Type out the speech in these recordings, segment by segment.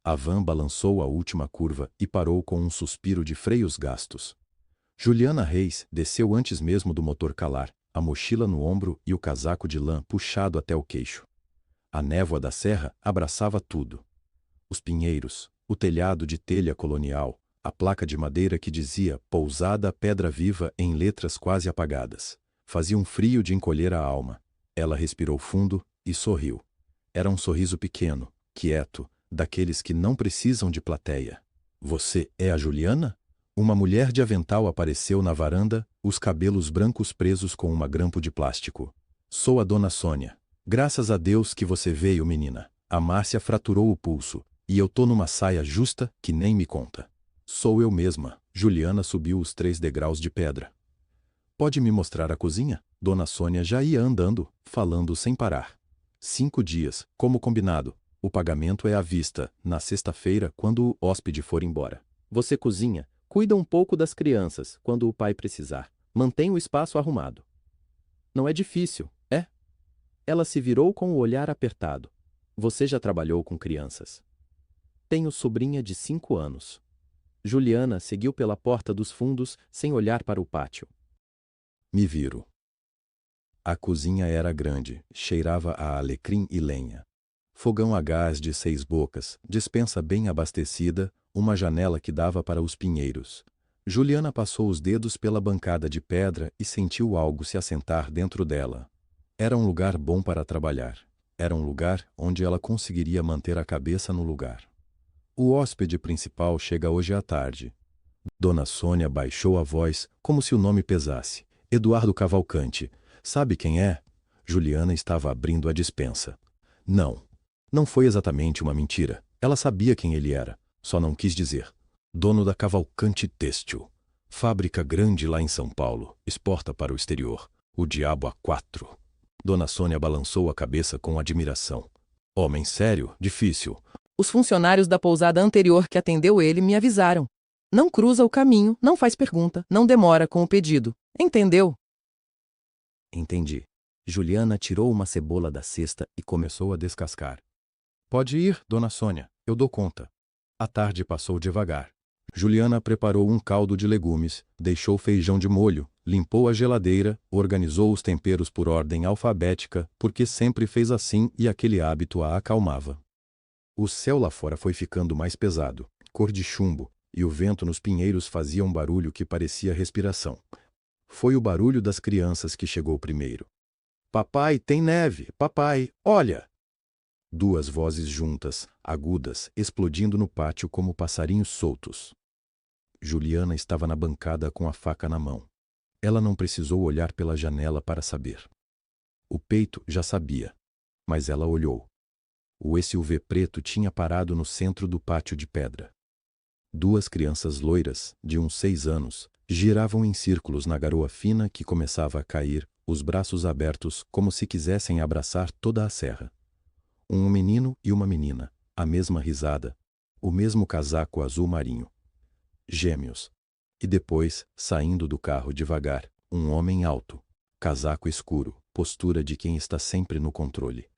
A van balançou a última curva e parou com um suspiro de freios gastos. Juliana Reis desceu antes mesmo do motor calar, a mochila no ombro e o casaco de lã puxado até o queixo. A névoa da serra abraçava tudo. Os pinheiros, o telhado de telha colonial, a placa de madeira que dizia Pousada Pedra Viva em letras quase apagadas. Fazia um frio de encolher a alma. Ela respirou fundo e sorriu. Era um sorriso pequeno, quieto, daqueles que não precisam de plateia. Você é a Juliana? Uma mulher de avental apareceu na varanda, os cabelos brancos presos com uma grampo de plástico. Sou a dona Sônia. Graças a Deus que você veio, menina. A Márcia fraturou o pulso, e eu tô numa saia justa que nem me conta. Sou eu mesma. Juliana subiu os 3 degraus de pedra. Pode me mostrar a cozinha? Dona Sônia já ia andando, falando sem parar. 5 dias, como combinado. O pagamento é à vista, na sexta-feira, quando o hóspede for embora. Você cozinha, cuida um pouco das crianças, quando o pai precisar. Mantém o espaço arrumado. Não é difícil, é? Ela se virou com o olhar apertado. Você já trabalhou com crianças? Tenho sobrinha de 5 anos. Juliana seguiu pela porta dos fundos, sem olhar para o pátio. Me viro. A cozinha era grande, cheirava a alecrim e lenha. Fogão a gás de 6 bocas, despensa bem abastecida, uma janela que dava para os pinheiros. Juliana passou os dedos pela bancada de pedra e sentiu algo se assentar dentro dela. Era um lugar bom para trabalhar. Era um lugar onde ela conseguiria manter a cabeça no lugar. O hóspede principal chega hoje à tarde. Dona Sônia baixou a voz, como se o nome pesasse. Eduardo Cavalcante. Sabe quem é? Juliana estava abrindo a despensa. Não foi exatamente uma mentira. Ela sabia quem ele era, só não quis dizer. Dono da Cavalcante Têxtil. Fábrica grande lá em São Paulo, exporta para o exterior. O diabo a 4. Dona Sônia balançou a cabeça com admiração. Homem sério, difícil. Os funcionários da pousada anterior que atendeu ele me avisaram. Não cruza o caminho, não faz pergunta, não demora com o pedido. Entendeu? Entendi. Juliana tirou uma cebola da cesta e começou a descascar. Pode ir, dona Sônia, eu dou conta. A tarde passou devagar. Juliana preparou um caldo de legumes, deixou feijão de molho, limpou a geladeira, organizou os temperos por ordem alfabética, porque sempre fez assim e aquele hábito a acalmava. O céu lá fora foi ficando mais pesado, cor de chumbo, e o vento nos pinheiros fazia um barulho que parecia respiração. Foi o barulho das crianças que chegou primeiro. Papai, tem neve! Papai, olha! 2 vozes juntas, agudas, explodindo no pátio como passarinhos soltos. Juliana estava na bancada com a faca na mão. Ela não precisou olhar pela janela para saber. O peito já sabia, mas ela olhou. O SUV preto tinha parado no centro do pátio de pedra. 2 crianças loiras, de uns 6 anos, giravam em círculos na garoa fina que começava a cair, os braços abertos como se quisessem abraçar toda a serra. Um menino e uma menina, a mesma risada, o mesmo casaco azul marinho. Gêmeos. E depois, saindo do carro devagar, um homem alto, casaco escuro, postura de quem está sempre no controle.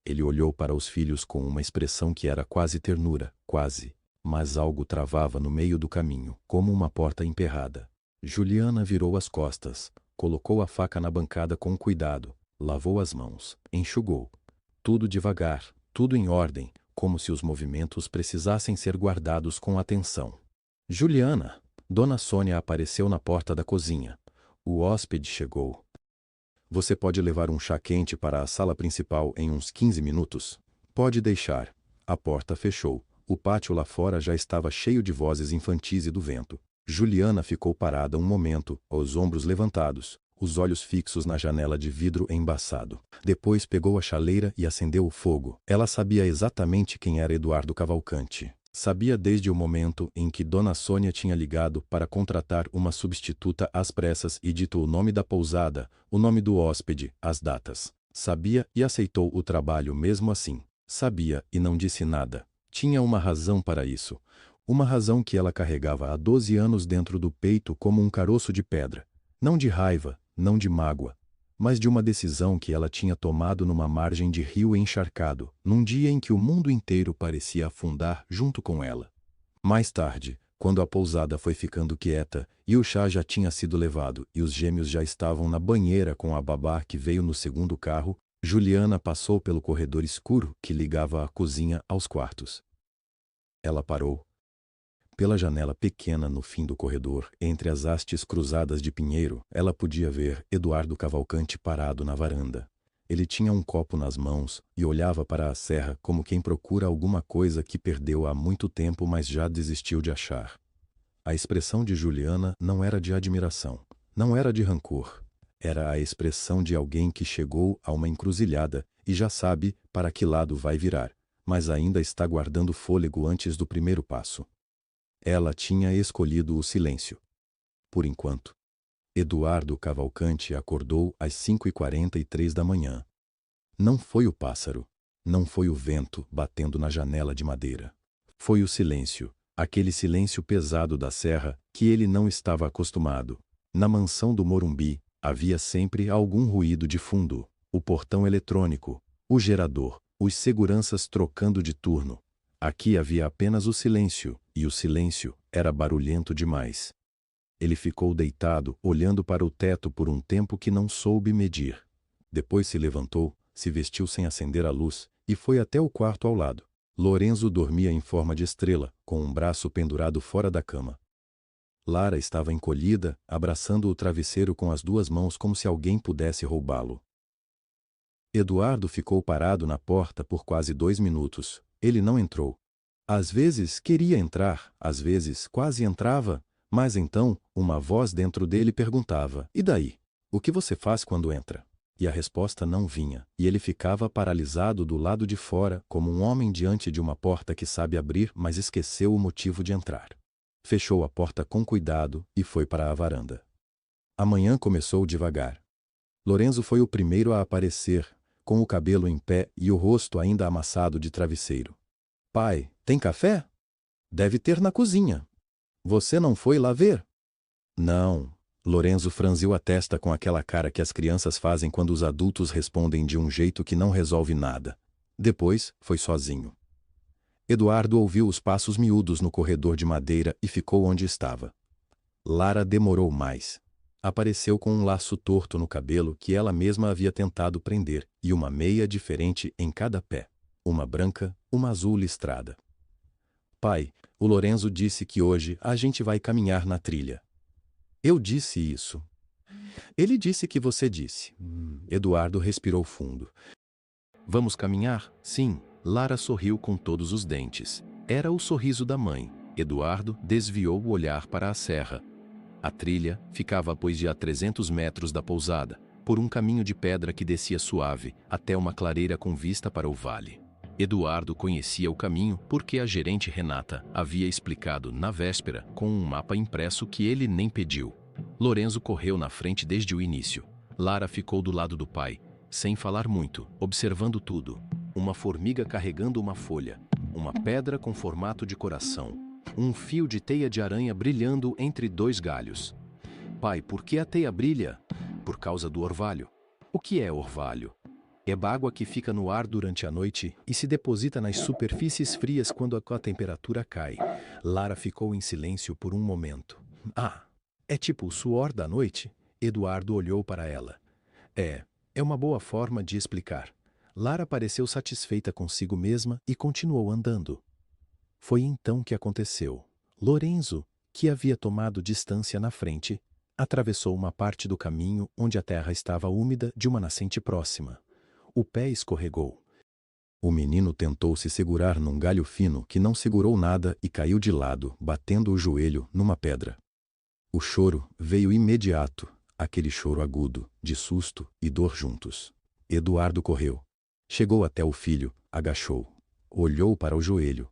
Ele olhou para os filhos com uma expressão que era quase ternura, quase, mas algo travava no meio do caminho, como uma porta emperrada. Juliana virou as costas, colocou a faca na bancada com cuidado, lavou as mãos, enxugou. Tudo devagar, tudo em ordem, como se os movimentos precisassem ser guardados com atenção. Juliana! Dona Sônia apareceu na porta da cozinha. O hóspede chegou. Você pode levar um chá quente para a sala principal em uns 15 minutos? Pode deixar. A porta fechou. O pátio lá fora já estava cheio de vozes infantis e do vento. Juliana ficou parada um momento, os ombros levantados, os olhos fixos na janela de vidro embaçado. Depois pegou a chaleira e acendeu o fogo. Ela sabia exatamente quem era Eduardo Cavalcante. Sabia desde o momento em que Dona Sônia tinha ligado para contratar uma substituta às pressas e dito o nome da pousada, o nome do hóspede, as datas. Sabia e aceitou o trabalho mesmo assim. Sabia e não disse nada. Tinha uma razão para isso. Uma razão que ela carregava há 12 anos dentro do peito como um caroço de pedra. Não de raiva, não de mágoa, mas de uma decisão que ela tinha tomado numa margem de rio encharcado, num dia em que o mundo inteiro parecia afundar junto com ela. Mais tarde, quando a pousada foi ficando quieta, e o chá já tinha sido levado e os gêmeos já estavam na banheira com a babá que veio no segundo carro, Juliana passou pelo corredor escuro que ligava a cozinha aos quartos. Ela parou. Pela janela pequena no fim do corredor, entre as hastes cruzadas de pinheiro, ela podia ver Eduardo Cavalcanti parado na varanda. Ele tinha um copo nas mãos e olhava para a serra como quem procura alguma coisa que perdeu há muito tempo, mas já desistiu de achar. A expressão de Juliana não era de admiração, não era de rancor. Era a expressão de alguém que chegou a uma encruzilhada e já sabe para que lado vai virar, mas ainda está guardando fôlego antes do primeiro passo. Ela tinha escolhido o silêncio. Por enquanto. Eduardo Cavalcanti acordou às 5h43 da manhã. Não foi o pássaro, não foi o vento batendo na janela de madeira. Foi o silêncio, aquele silêncio pesado da serra que ele não estava acostumado. Na mansão do Morumbi, havia sempre algum ruído de fundo, o portão eletrônico, o gerador, os seguranças trocando de turno. Aqui havia apenas o silêncio, e o silêncio era barulhento demais. Ele ficou deitado, olhando para o teto por um tempo que não soube medir. Depois se levantou, se vestiu sem acender a luz, e foi até o quarto ao lado. Lorenzo dormia em forma de estrela, com um braço pendurado fora da cama. Lara estava encolhida, abraçando o travesseiro com as duas mãos como se alguém pudesse roubá-lo. Eduardo ficou parado na porta por quase 2 minutos. Ele não entrou. Às vezes queria entrar, às vezes quase entrava, mas então uma voz dentro dele perguntava: "E daí? O que você faz quando entra?" E a resposta não vinha, e ele ficava paralisado do lado de fora, como um homem diante de uma porta que sabe abrir, mas esqueceu o motivo de entrar. Fechou a porta com cuidado e foi para a varanda. A manhã começou devagar. Lorenzo foi o primeiro a aparecer, com o cabelo em pé e o rosto ainda amassado de travesseiro. "Pai, tem café? Deve ter na cozinha. Você não foi lá ver?" "Não." Lorenzo franziu a testa com aquela cara que as crianças fazem quando os adultos respondem de um jeito que não resolve nada. Depois, foi sozinho. Eduardo ouviu os passos miúdos no corredor de madeira e ficou onde estava. Lara demorou mais. Apareceu com um laço torto no cabelo que ela mesma havia tentado prender e uma meia diferente em cada pé. Uma branca, uma azul listrada. "Pai, o Lorenzo disse que hoje a gente vai caminhar na trilha." "Eu disse isso." "Ele disse que você disse." Eduardo respirou fundo. "Vamos caminhar?" "Sim." Lara sorriu com todos os dentes. Era o sorriso da mãe. Eduardo desviou o olhar para a serra. A trilha ficava a pois de a 300 metros da pousada, por um caminho de pedra que descia suave, até uma clareira com vista para o vale. Eduardo conhecia o caminho porque a gerente Renata havia explicado na véspera com um mapa impresso que ele nem pediu. Lorenzo correu na frente desde o início. Lara ficou do lado do pai, sem falar muito, observando tudo. Uma formiga carregando uma folha, uma pedra com formato de coração, um fio de teia de aranha brilhando entre 2 galhos. "Pai, por que a teia brilha?" "Por causa do orvalho." "O que é orvalho?" "É água que fica no ar durante a noite e se deposita nas superfícies frias quando a temperatura cai." Lara ficou em silêncio por um momento. "Ah, é tipo o suor da noite?" Eduardo olhou para ela. É uma boa forma de explicar." Lara pareceu satisfeita consigo mesma e continuou andando. Foi então que aconteceu. Lorenzo, que havia tomado distância na frente, atravessou uma parte do caminho onde a terra estava úmida de uma nascente próxima. O pé escorregou. O menino tentou se segurar num galho fino que não segurou nada e caiu de lado, batendo o joelho numa pedra. O choro veio imediato, aquele choro agudo, de susto e dor juntos. Eduardo correu. Chegou até o filho, agachou. Olhou para o joelho.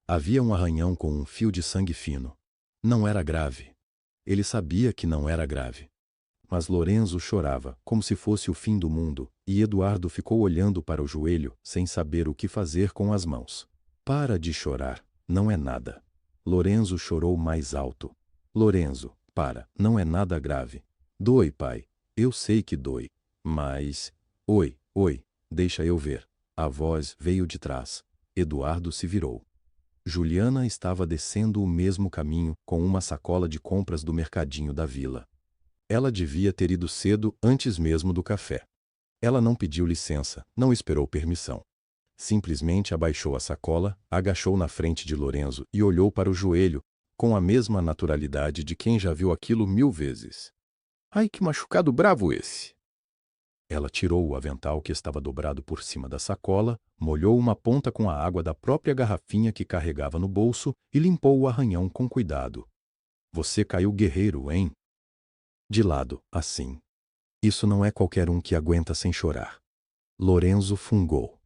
Havia um arranhão com um fio de sangue fino. Não era grave. Ele sabia que não era grave. Mas Lorenzo chorava, como se fosse o fim do mundo, e Eduardo ficou olhando para o joelho, sem saber o que fazer com as mãos. "Para de chorar, não é nada." Lorenzo chorou mais alto. "Lorenzo, para, não é nada grave." "Dói, pai. Eu sei que dói." Mas... Oi, oi, deixa eu ver. A voz veio de trás. Eduardo se virou. Juliana estava descendo o mesmo caminho com uma sacola de compras do mercadinho da vila. Ela devia ter ido cedo antes mesmo do café. Ela não pediu licença, não esperou permissão. Simplesmente abaixou a sacola, agachou na frente de Lorenzo e olhou para o joelho, com a mesma naturalidade de quem já viu aquilo 1000 vezes. Ai, que machucado bravo esse! Ela tirou o avental que estava dobrado por cima da sacola, molhou uma ponta com a água da própria garrafinha que carregava no bolso e limpou o arranhão com cuidado. Você caiu guerreiro, hein? De lado, assim. Isso não é qualquer um que aguenta sem chorar. Lorenzo fungou.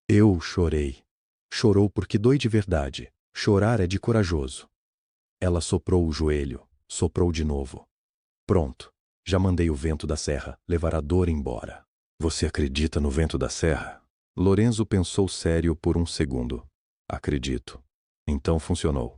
Eu chorei. Chorou porque dói de verdade. Chorar é de corajoso. Ela soprou o joelho, soprou de novo. Pronto. Já mandei o vento da serra levar a dor embora. Você acredita no vento da serra? Lorenzo pensou sério por um segundo. Acredito. Então funcionou.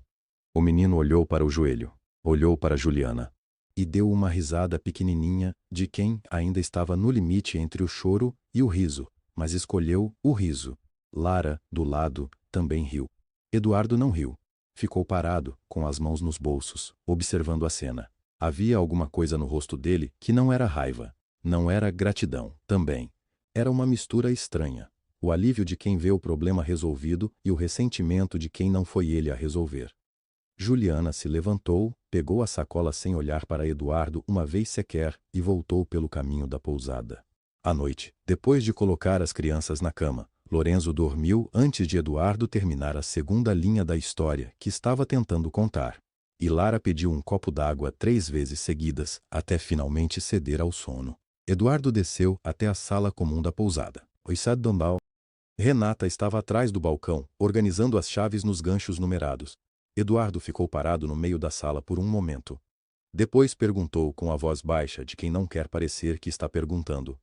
O menino olhou para o joelho, olhou para Juliana e deu uma risada pequenininha de quem ainda estava no limite entre o choro e o riso, mas escolheu o riso. Lara, do lado, também riu. Eduardo não riu. Ficou parado, com as mãos nos bolsos, observando a cena. Havia alguma coisa no rosto dele que não era raiva, não era gratidão, também. Era uma mistura estranha. O alívio de quem vê o problema resolvido e o ressentimento de quem não foi ele a resolver. Juliana se levantou, pegou a sacola sem olhar para Eduardo uma vez sequer e voltou pelo caminho da pousada. À noite, depois de colocar as crianças na cama, Lorenzo dormiu antes de Eduardo terminar a segunda linha da história que estava tentando contar. E Lara pediu um copo d'água 3 vezes seguidas, até finalmente ceder ao sono. Eduardo desceu até a sala comum da pousada. Renata estava atrás do balcão, organizando as chaves nos ganchos numerados. Eduardo ficou parado no meio da sala por um momento. Depois perguntou com a voz baixa de quem não quer parecer que está perguntando.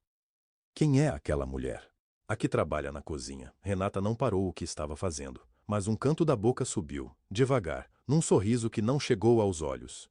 Quem é aquela mulher? A que trabalha na cozinha. Renata não parou o que estava fazendo, mas um canto da boca subiu, devagar, num sorriso que não chegou aos olhos.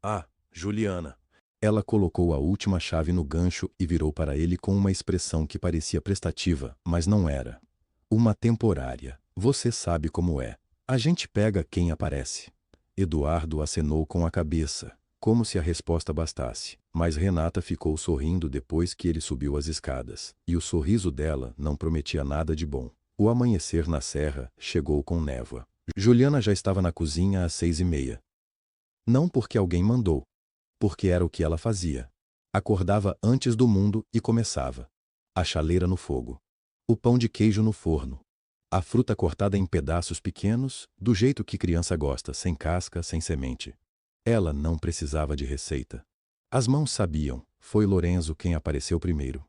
Ah, Juliana. Ela colocou a última chave no gancho e virou para ele com uma expressão que parecia prestativa, mas não era. Uma temporária. Você sabe como é. A gente pega quem aparece. Eduardo acenou com a cabeça, como se a resposta bastasse, mas Renata ficou sorrindo depois que ele subiu as escadas, e o sorriso dela não prometia nada de bom. O amanhecer na serra chegou com névoa. Juliana já estava na cozinha às 6:30. Não porque alguém mandou, porque era o que ela fazia. Acordava antes do mundo e começava. A chaleira no fogo. O pão de queijo no forno. A fruta cortada em pedaços pequenos, do jeito que criança gosta, sem casca, sem semente. Ela não precisava de receita. As mãos sabiam, foi Lorenzo quem apareceu primeiro.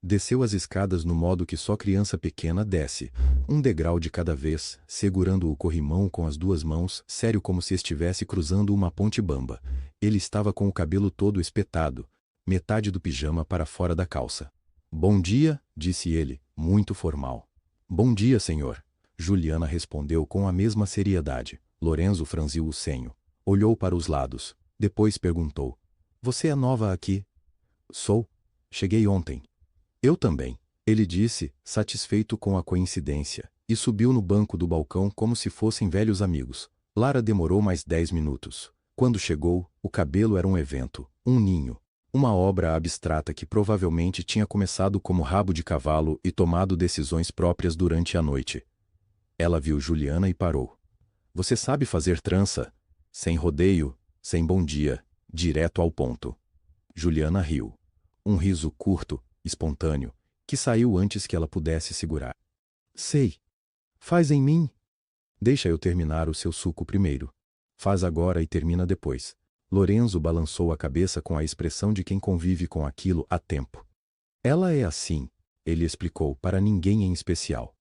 Desceu as escadas no modo que só criança pequena desce, um degrau de cada vez, segurando o corrimão com as 2 mãos, sério como se estivesse cruzando uma ponte bamba. Ele estava com o cabelo todo espetado, metade do pijama para fora da calça. Bom dia, disse ele, muito formal. Bom dia, senhor. Juliana respondeu com a mesma seriedade. Lorenzo franziu o senho, olhou para os lados, depois perguntou. Você é nova aqui? Sou. Cheguei ontem. Eu também, ele disse, satisfeito com a coincidência, e subiu no banco do balcão como se fossem velhos amigos. Lara demorou mais 10 minutos. Quando chegou, o cabelo era um evento, um ninho, uma obra abstrata que provavelmente tinha começado como rabo de cavalo e tomado decisões próprias durante a noite. Ela viu Juliana e parou. Você sabe fazer trança? Sem rodeio, sem bom dia, direto ao ponto. Juliana riu. Um riso curto, espontâneo, que saiu antes que ela pudesse segurar. Sei. Faz em mim. Deixa eu terminar o seu suco primeiro. Faz agora e termina depois. Lorenzo balançou a cabeça com a expressão de quem convive com aquilo há tempo. Ela é assim, ele explicou, para ninguém em especial.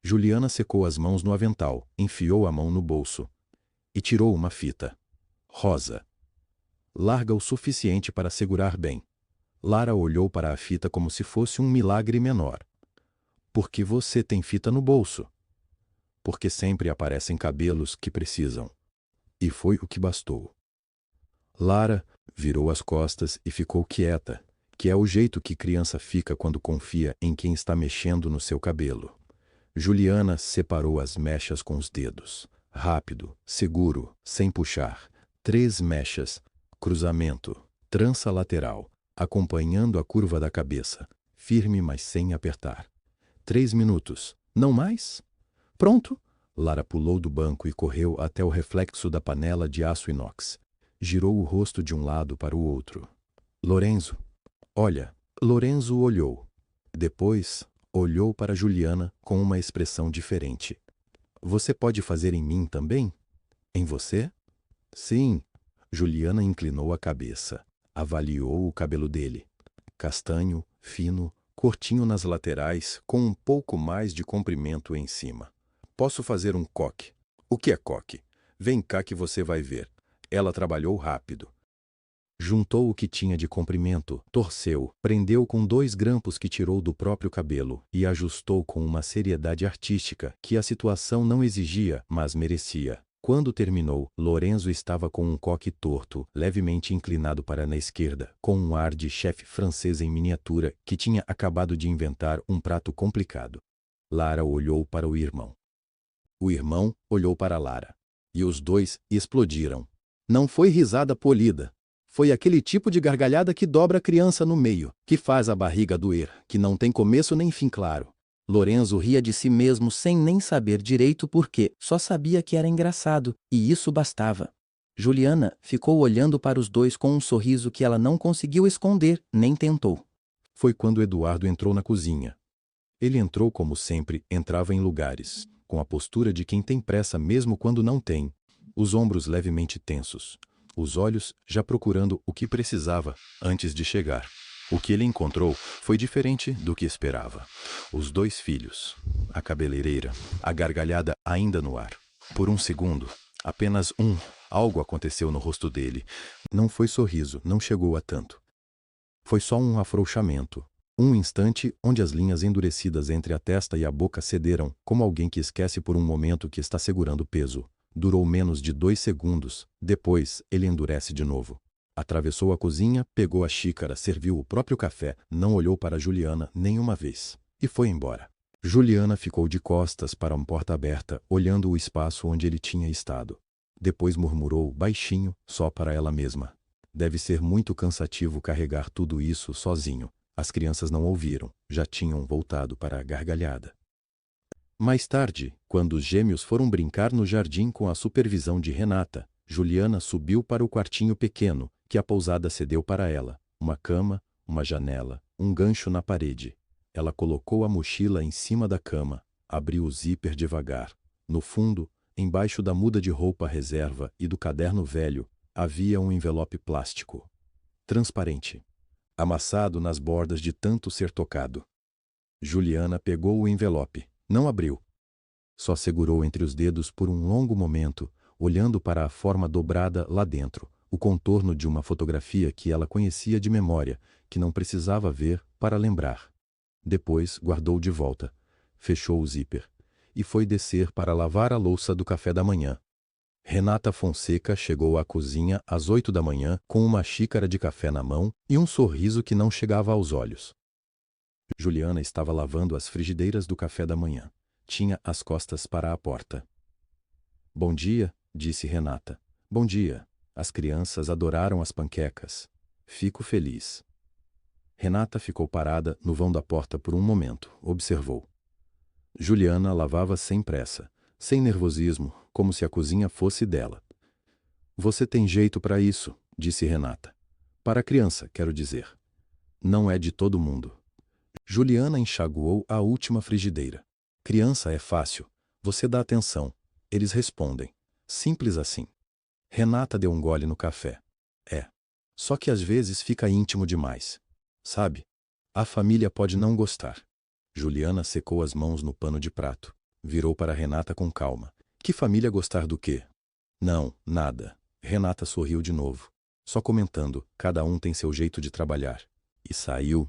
Juliana secou as mãos no avental, enfiou a mão no bolso e tirou uma fita. Rosa. Larga o suficiente para segurar bem. Lara olhou para a fita como se fosse um milagre menor. Por que você tem fita no bolso? Porque sempre aparecem cabelos que precisam. E foi o que bastou. Lara virou as costas e ficou quieta, que é o jeito que criança fica quando confia em quem está mexendo no seu cabelo. Juliana separou as mechas com os dedos. Rápido, seguro, sem puxar. 3 mechas. Cruzamento. Trança lateral, acompanhando a curva da cabeça. Firme, mas sem apertar. 3 minutos. Não mais? Pronto. Lara pulou do banco e correu até o reflexo da panela de aço inox. Girou o rosto de um lado para o outro. Lorenzo. Olha. Lorenzo olhou. Depois, olhou para Juliana com uma expressão diferente. Você pode fazer em mim também? Em você? Sim. Juliana inclinou a cabeça. Avaliou o cabelo dele. Castanho, fino, curtinho nas laterais, com um pouco mais de comprimento em cima. Posso fazer um coque. O que é coque? Vem cá que você vai ver. Ela trabalhou rápido. Juntou o que tinha de comprimento, torceu, prendeu com 2 grampos que tirou do próprio cabelo e ajustou com uma seriedade artística que a situação não exigia, mas merecia. Quando terminou, Lorenzo estava com um coque torto, levemente inclinado para na esquerda, com um ar de chefe francês em miniatura que tinha acabado de inventar um prato complicado. Lara olhou para o irmão. O irmão olhou para Lara. E os dois explodiram. Não foi risada polida. Foi aquele tipo de gargalhada que dobra a criança no meio, que faz a barriga doer, que não tem começo nem fim claro. Lorenzo ria de si mesmo sem nem saber direito por quê, só sabia que era engraçado, e isso bastava. Juliana ficou olhando para os dois com um sorriso que ela não conseguiu esconder, nem tentou. Foi quando Eduardo entrou na cozinha. Ele entrou como sempre, entrava em lugares, com a postura de quem tem pressa mesmo quando não tem, os ombros levemente tensos, os olhos já procurando o que precisava antes de chegar. O que ele encontrou foi diferente do que esperava. Os 2 filhos, a cabeleireira, a gargalhada ainda no ar. Por um segundo, apenas um, algo aconteceu no rosto dele. Não foi sorriso, não chegou a tanto. Foi só um afrouxamento. Um instante onde as linhas endurecidas entre a testa e a boca cederam, como alguém que esquece por um momento que está segurando peso. Durou menos de 2 segundos. Depois, ele endurece de novo. Atravessou a cozinha, pegou a xícara, serviu o próprio café, não olhou para Juliana nenhuma vez. E foi embora. Juliana ficou de costas para uma porta aberta, olhando o espaço onde ele tinha estado. Depois murmurou, baixinho, só para ela mesma. Deve ser muito cansativo carregar tudo isso sozinho. As crianças não ouviram, já tinham voltado para a gargalhada. Mais tarde, quando os gêmeos foram brincar no jardim com a supervisão de Renata, Juliana subiu para o quartinho pequeno, que a pousada cedeu para ela. Uma cama, uma janela, um gancho na parede. Ela colocou a mochila em cima da cama, abriu o zíper devagar. No fundo, embaixo da muda de roupa reserva e do caderno velho, havia um envelope plástico. Transparente. Amassado nas bordas de tanto ser tocado. Juliana pegou o envelope. Não abriu. Só segurou entre os dedos por um longo momento, olhando para a forma dobrada lá dentro, o contorno de uma fotografia que ela conhecia de memória, que não precisava ver para lembrar. Depois guardou de volta, fechou o zíper e foi descer para lavar a louça do café da manhã. Renata Fonseca chegou à cozinha às 8 da manhã com uma xícara de café na mão e um sorriso que não chegava aos olhos. Juliana estava lavando as frigideiras do café da manhã. Tinha as costas para a porta. Bom dia, disse Renata. Bom dia. As crianças adoraram as panquecas. Fico feliz. Renata ficou parada no vão da porta por um momento, observou. Juliana lavava sem pressa, sem nervosismo, como se a cozinha fosse dela. Você tem jeito para isso, disse Renata. Para a criança, quero dizer. Não é de todo mundo. Juliana enxaguou a última frigideira. Criança é fácil. Você dá atenção. Eles respondem. Simples assim. Renata deu um gole no café. É. Só que às vezes fica íntimo demais. Sabe? A família pode não gostar. Juliana secou as mãos no pano de prato. Virou para Renata com calma. Que família gostar do quê? Não, nada. Renata sorriu de novo. Só comentando, cada um tem seu jeito de trabalhar. E saiu.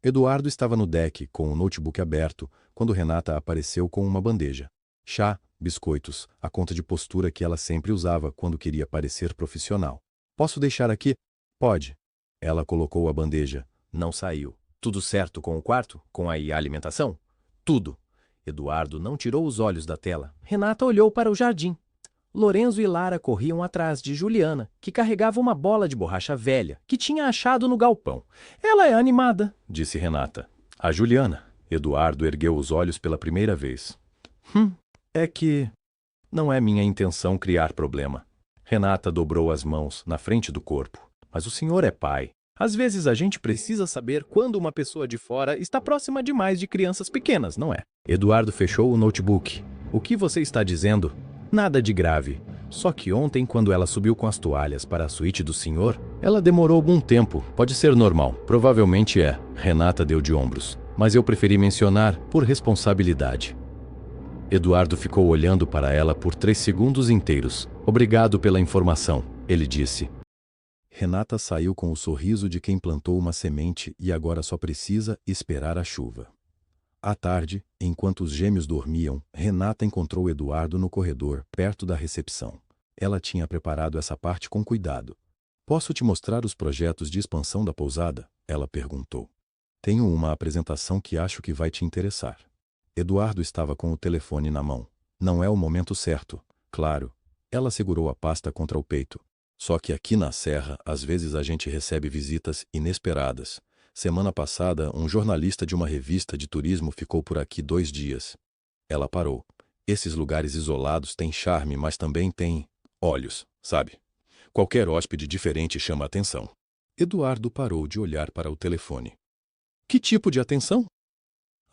Eduardo estava no deck, com o notebook aberto, quando Renata apareceu com uma bandeja. Chá, biscoitos, a conta de postura que ela sempre usava quando queria parecer profissional. Posso deixar aqui? Pode. Ela colocou a bandeja, Não saiu. Tudo certo com o quarto? Com a alimentação? Tudo. Eduardo não tirou os olhos da tela. Renata olhou para o jardim. Lorenzo e Lara corriam atrás de Juliana, que carregava uma bola de borracha velha que tinha achado no galpão. Ela é animada, disse Renata. A Juliana. Eduardo ergueu os olhos pela primeira vez. É que não é minha intenção criar problema. Renata dobrou as mãos na frente do corpo. Mas o senhor é pai. Às vezes a gente precisa saber quando uma pessoa de fora está próxima demais de crianças pequenas, não é? Eduardo fechou o notebook. O que você está dizendo? Nada de grave. Só que ontem, quando ela subiu com as toalhas para a suíte do senhor, ela demorou algum tempo. Pode ser normal. Provavelmente é. Renata deu de ombros. Mas eu preferi mencionar por responsabilidade. Eduardo ficou olhando para ela por 3 segundos inteiros. Obrigado pela informação, ele disse. Renata saiu com o sorriso de quem plantou uma semente e agora só precisa esperar a chuva. À tarde, enquanto os gêmeos dormiam, Renata encontrou Eduardo no corredor, perto da recepção. Ela tinha preparado essa parte com cuidado. Posso te mostrar os projetos de expansão da pousada? Ela perguntou. Tenho uma apresentação que acho que vai te interessar. Eduardo estava com o telefone na mão. Não é o momento certo, claro. Ela segurou a pasta contra o peito. Só que aqui na Serra, às vezes a gente recebe visitas inesperadas. Semana passada, um jornalista de uma revista de turismo ficou por aqui 2 dias. Ela parou. Esses lugares isolados têm charme, mas também têm olhos, sabe? Qualquer hóspede diferente chama atenção. Eduardo parou de olhar para o telefone. Que tipo de atenção?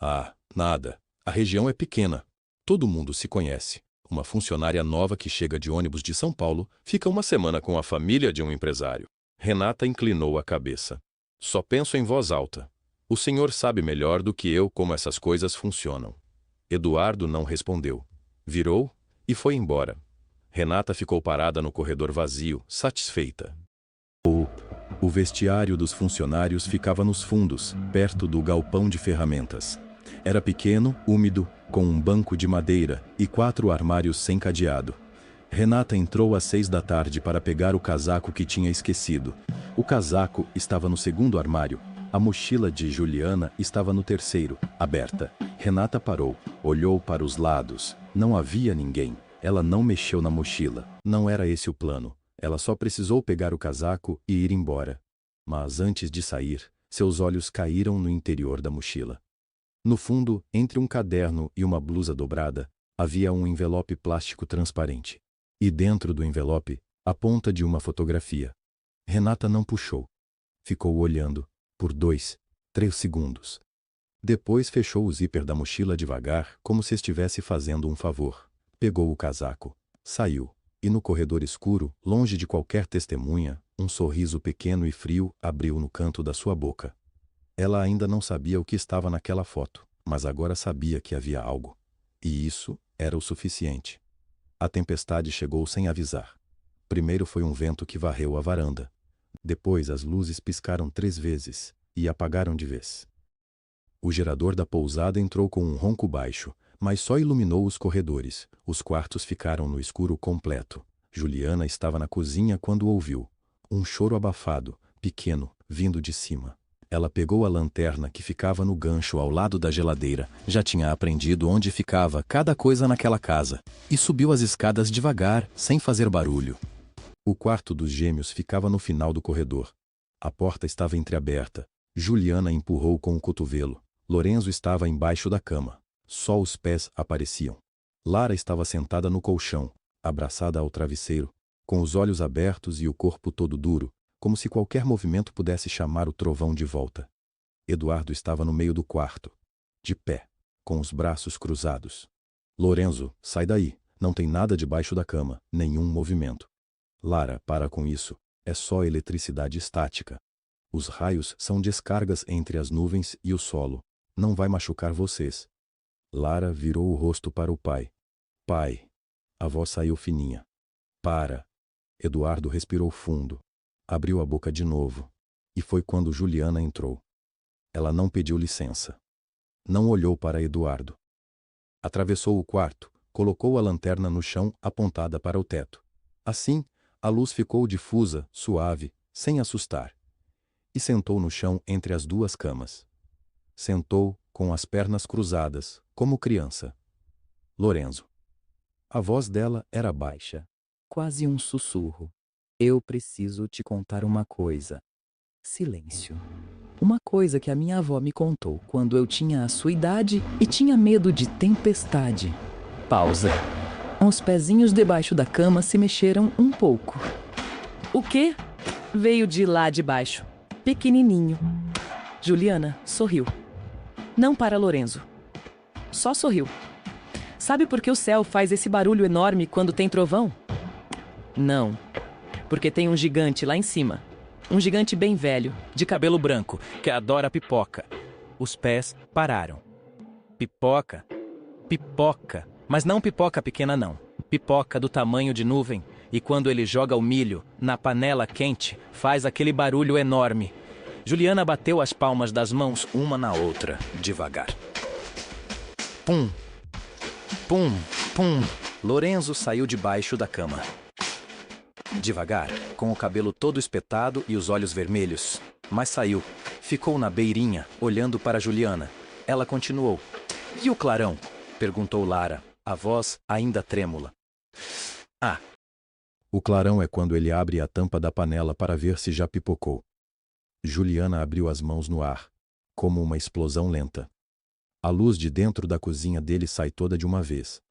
Ah, nada. A região é pequena. Todo mundo se conhece. Uma funcionária nova que chega de ônibus de São Paulo fica uma semana com a família de um empresário. Renata inclinou a cabeça. Só penso em voz alta. O senhor sabe melhor do que eu como essas coisas funcionam. Eduardo não respondeu. Virou e foi embora. Renata ficou parada no corredor vazio, satisfeita. O vestiário dos funcionários ficava nos fundos, perto do galpão de ferramentas. Era pequeno, úmido, com um banco de madeira e 4 armários sem cadeado. Renata entrou às 6 da tarde para pegar o casaco que tinha esquecido. O casaco estava no segundo armário. A mochila de Juliana estava no terceiro, aberta. Renata parou, olhou para os lados. Não havia ninguém. Ela não mexeu na mochila. Não era esse o plano. Ela só precisou pegar o casaco e ir embora. Mas antes de sair, seus olhos caíram no interior da mochila. No fundo, entre um caderno e uma blusa dobrada, havia um envelope plástico transparente. E dentro do envelope, a ponta de uma fotografia. Renata não puxou. Ficou olhando, por 2, 3 segundos. Depois fechou o zíper da mochila devagar, como se estivesse fazendo um favor. Pegou o casaco, saiu, e no corredor escuro, longe de qualquer testemunha, um sorriso pequeno e frio abriu no canto da sua boca. Ela ainda não sabia o que estava naquela foto, mas agora sabia que havia algo. E isso era o suficiente. A tempestade chegou sem avisar. Primeiro foi um vento que varreu a varanda. Depois as luzes piscaram 3 vezes e apagaram de vez. O gerador da pousada entrou com um ronco baixo, mas só iluminou os corredores. Os quartos ficaram no escuro completo. Juliana estava na cozinha quando ouviu um choro abafado, pequeno, vindo de cima. Ela pegou a lanterna que ficava no gancho ao lado da geladeira. Já tinha aprendido onde ficava cada coisa naquela casa. E subiu as escadas devagar, sem fazer barulho. O quarto dos gêmeos ficava no final do corredor. A porta estava entreaberta. Juliana empurrou com o cotovelo. Lorenzo estava embaixo da cama. Só os pés apareciam. Lara estava sentada no colchão, abraçada ao travesseiro, com os olhos abertos e o corpo todo duro, como se qualquer movimento pudesse chamar o trovão de volta. Eduardo estava no meio do quarto, de pé, com os braços cruzados. Lorenzo, sai daí, não tem nada debaixo da cama, nenhum movimento. Lara, para com isso, é só eletricidade estática. Os raios são descargas entre as nuvens e o solo. Não vai machucar vocês. Lara virou o rosto para o pai. Pai. A voz saiu fininha. Para. Eduardo respirou fundo. Abriu a boca de novo. E foi quando Juliana entrou. Ela não pediu licença. Não olhou para Eduardo. Atravessou o quarto, colocou a lanterna no chão apontada para o teto. Assim, a luz ficou difusa, suave, sem assustar. e sentou no chão entre as duas camas. Sentou com as pernas cruzadas, como criança. Lorenzo. A voz dela era baixa, quase um sussurro. Eu preciso te contar uma coisa. Silêncio. Uma coisa que a minha avó me contou quando eu tinha a sua idade e tinha medo de tempestade. Pausa. Os pezinhos debaixo da cama se mexeram um pouco. O quê? Veio de lá de baixo. Pequenininho. Juliana sorriu. Não para Lorenzo. Só sorriu. Sabe por que o céu faz esse barulho enorme quando tem trovão? Não. Porque tem um gigante lá em cima. Um gigante bem velho, de cabelo branco, que adora pipoca. Os pés pararam. Pipoca? Pipoca. Mas não pipoca pequena, não. Pipoca do tamanho de nuvem. E quando ele joga o milho na panela quente, faz aquele barulho enorme. Juliana bateu as palmas das mãos uma na outra, devagar. Pum. Pum, pum. Lorenzo saiu debaixo da cama. Devagar, com o cabelo todo espetado e os olhos vermelhos. Mas saiu. Ficou na beirinha, olhando para Juliana. Ela continuou. E o clarão? Perguntou Lara, a voz ainda trêmula. Ah. O clarão é quando ele abre a tampa da panela para ver se já pipocou. Juliana abriu as mãos no ar, como uma explosão lenta. A luz de dentro da cozinha dele sai toda de uma vez.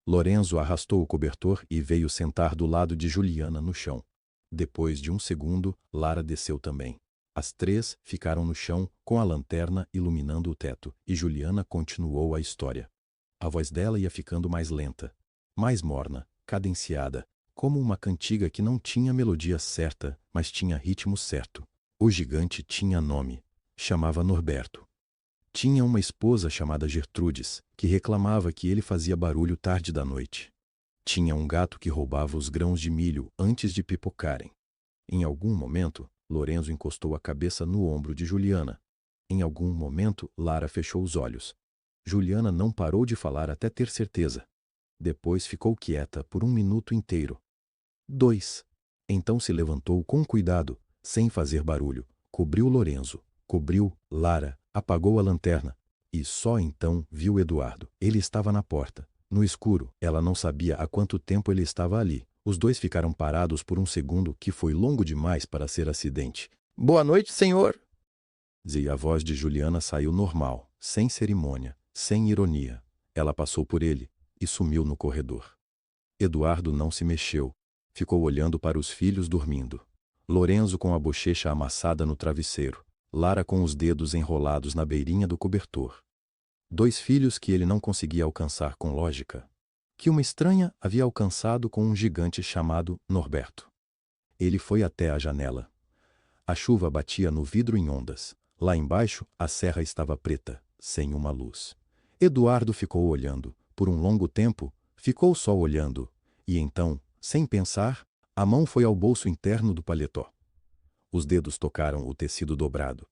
Lorenzo arrastou o cobertor e veio sentar do lado de Juliana no chão. Depois de um segundo, Lara desceu também. As três ficaram no chão, com a lanterna iluminando o teto, e Juliana continuou a história. A voz dela ia ficando mais lenta, mais morna, cadenciada, como uma cantiga que não tinha melodia certa, mas tinha ritmo certo. O gigante tinha nome. Chamava Norberto. Tinha uma esposa chamada Gertrudes, que reclamava que ele fazia barulho tarde da noite. Tinha um gato que roubava os grãos de milho antes de pipocarem. Em algum momento, Lorenzo encostou a cabeça no ombro de Juliana. Em algum momento, Lara fechou os olhos. Juliana não parou de falar até ter certeza. Depois ficou quieta por 1 minuto inteiro. 2. Então se levantou com cuidado, sem fazer barulho, cobriu Lorenzo, cobriu Lara, apagou a lanterna. E só então viu Eduardo. Ele estava na porta, no escuro. Ela não sabia há quanto tempo ele estava ali. Os dois ficaram parados por um segundo que foi longo demais para ser acidente. Boa noite, senhor. E a voz de Juliana saiu normal, sem cerimônia, sem ironia. Ela passou por ele e sumiu no corredor. Eduardo não se mexeu. Ficou olhando para os filhos dormindo. Lorenzo com a bochecha amassada no travesseiro. Lara com os dedos enrolados na beirinha do cobertor. 2 filhos que ele não conseguia alcançar com lógica. Que uma estranha havia alcançado com um gigante chamado Norberto. Ele foi até a janela. A chuva batia no vidro em ondas. Lá embaixo, a serra estava preta, sem uma luz. Eduardo ficou olhando. Por um longo tempo, ficou só olhando. E então, sem pensar, a mão foi ao bolso interno do paletó. Os dedos tocaram o tecido dobrado.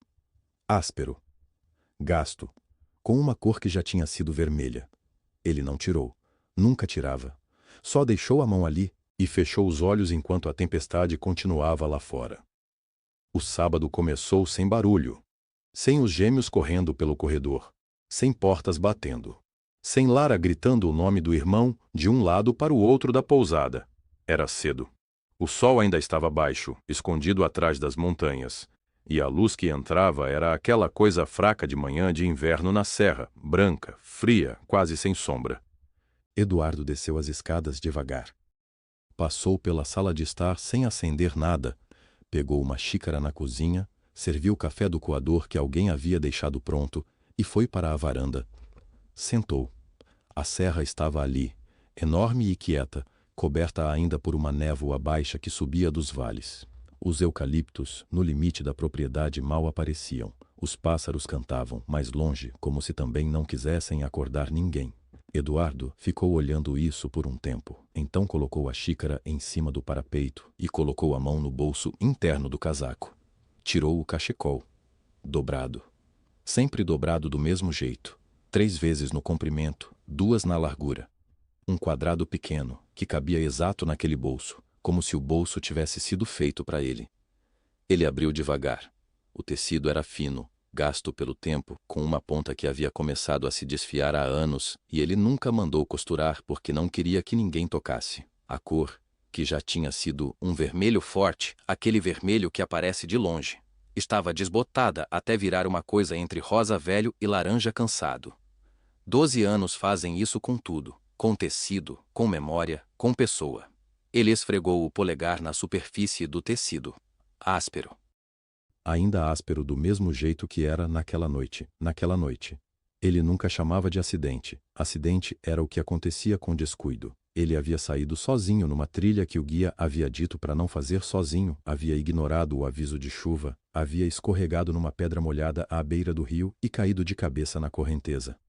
Áspero. Gasto. Com uma cor que já tinha sido vermelha. Ele não tirou. Nunca tirava. Só deixou a mão ali e fechou os olhos enquanto a tempestade continuava lá fora. O sábado começou sem barulho. Sem os gêmeos correndo pelo corredor. Sem portas batendo. Sem Lara gritando o nome do irmão de um lado para o outro da pousada. Era cedo. O sol ainda estava baixo, escondido atrás das montanhas, e a luz que entrava era aquela coisa fraca de manhã de inverno na serra, branca, fria, quase sem sombra. Eduardo desceu as escadas devagar. Passou pela sala de estar sem acender nada, pegou uma xícara na cozinha, serviu o café do coador que alguém havia deixado pronto e foi para a varanda. Sentou. A serra estava ali, enorme e quieta, coberta ainda por uma névoa baixa que subia dos vales. Os eucaliptos, no limite da propriedade, mal apareciam. Os pássaros cantavam, mais longe, como se também não quisessem acordar ninguém. Eduardo ficou olhando isso por um tempo. Então colocou a xícara em cima do parapeito e colocou a mão no bolso interno do casaco. Tirou o cachecol. Dobrado. Sempre dobrado do mesmo jeito. 3 vezes no comprimento, 2 na largura. Um quadrado pequeno, que cabia exato naquele bolso, como se o bolso tivesse sido feito para ele. Ele abriu devagar. O tecido era fino, gasto pelo tempo, com uma ponta que havia começado a se desfiar há anos, e ele nunca mandou costurar porque não queria que ninguém tocasse. A cor, que já tinha sido um vermelho forte, aquele vermelho que aparece de longe, estava desbotada até virar uma coisa entre rosa velho e laranja cansado. 12 anos fazem isso com tudo, com tecido, com memória, com pessoa. Ele esfregou o polegar na superfície do tecido. Áspero. Ainda áspero do mesmo jeito que era naquela noite. Ele nunca chamava de acidente. Acidente era o que acontecia com descuido. Ele havia saído sozinho numa trilha que o guia havia dito para não fazer sozinho, havia ignorado o aviso de chuva, havia escorregado numa pedra molhada à beira do rio e caído de cabeça na correnteza.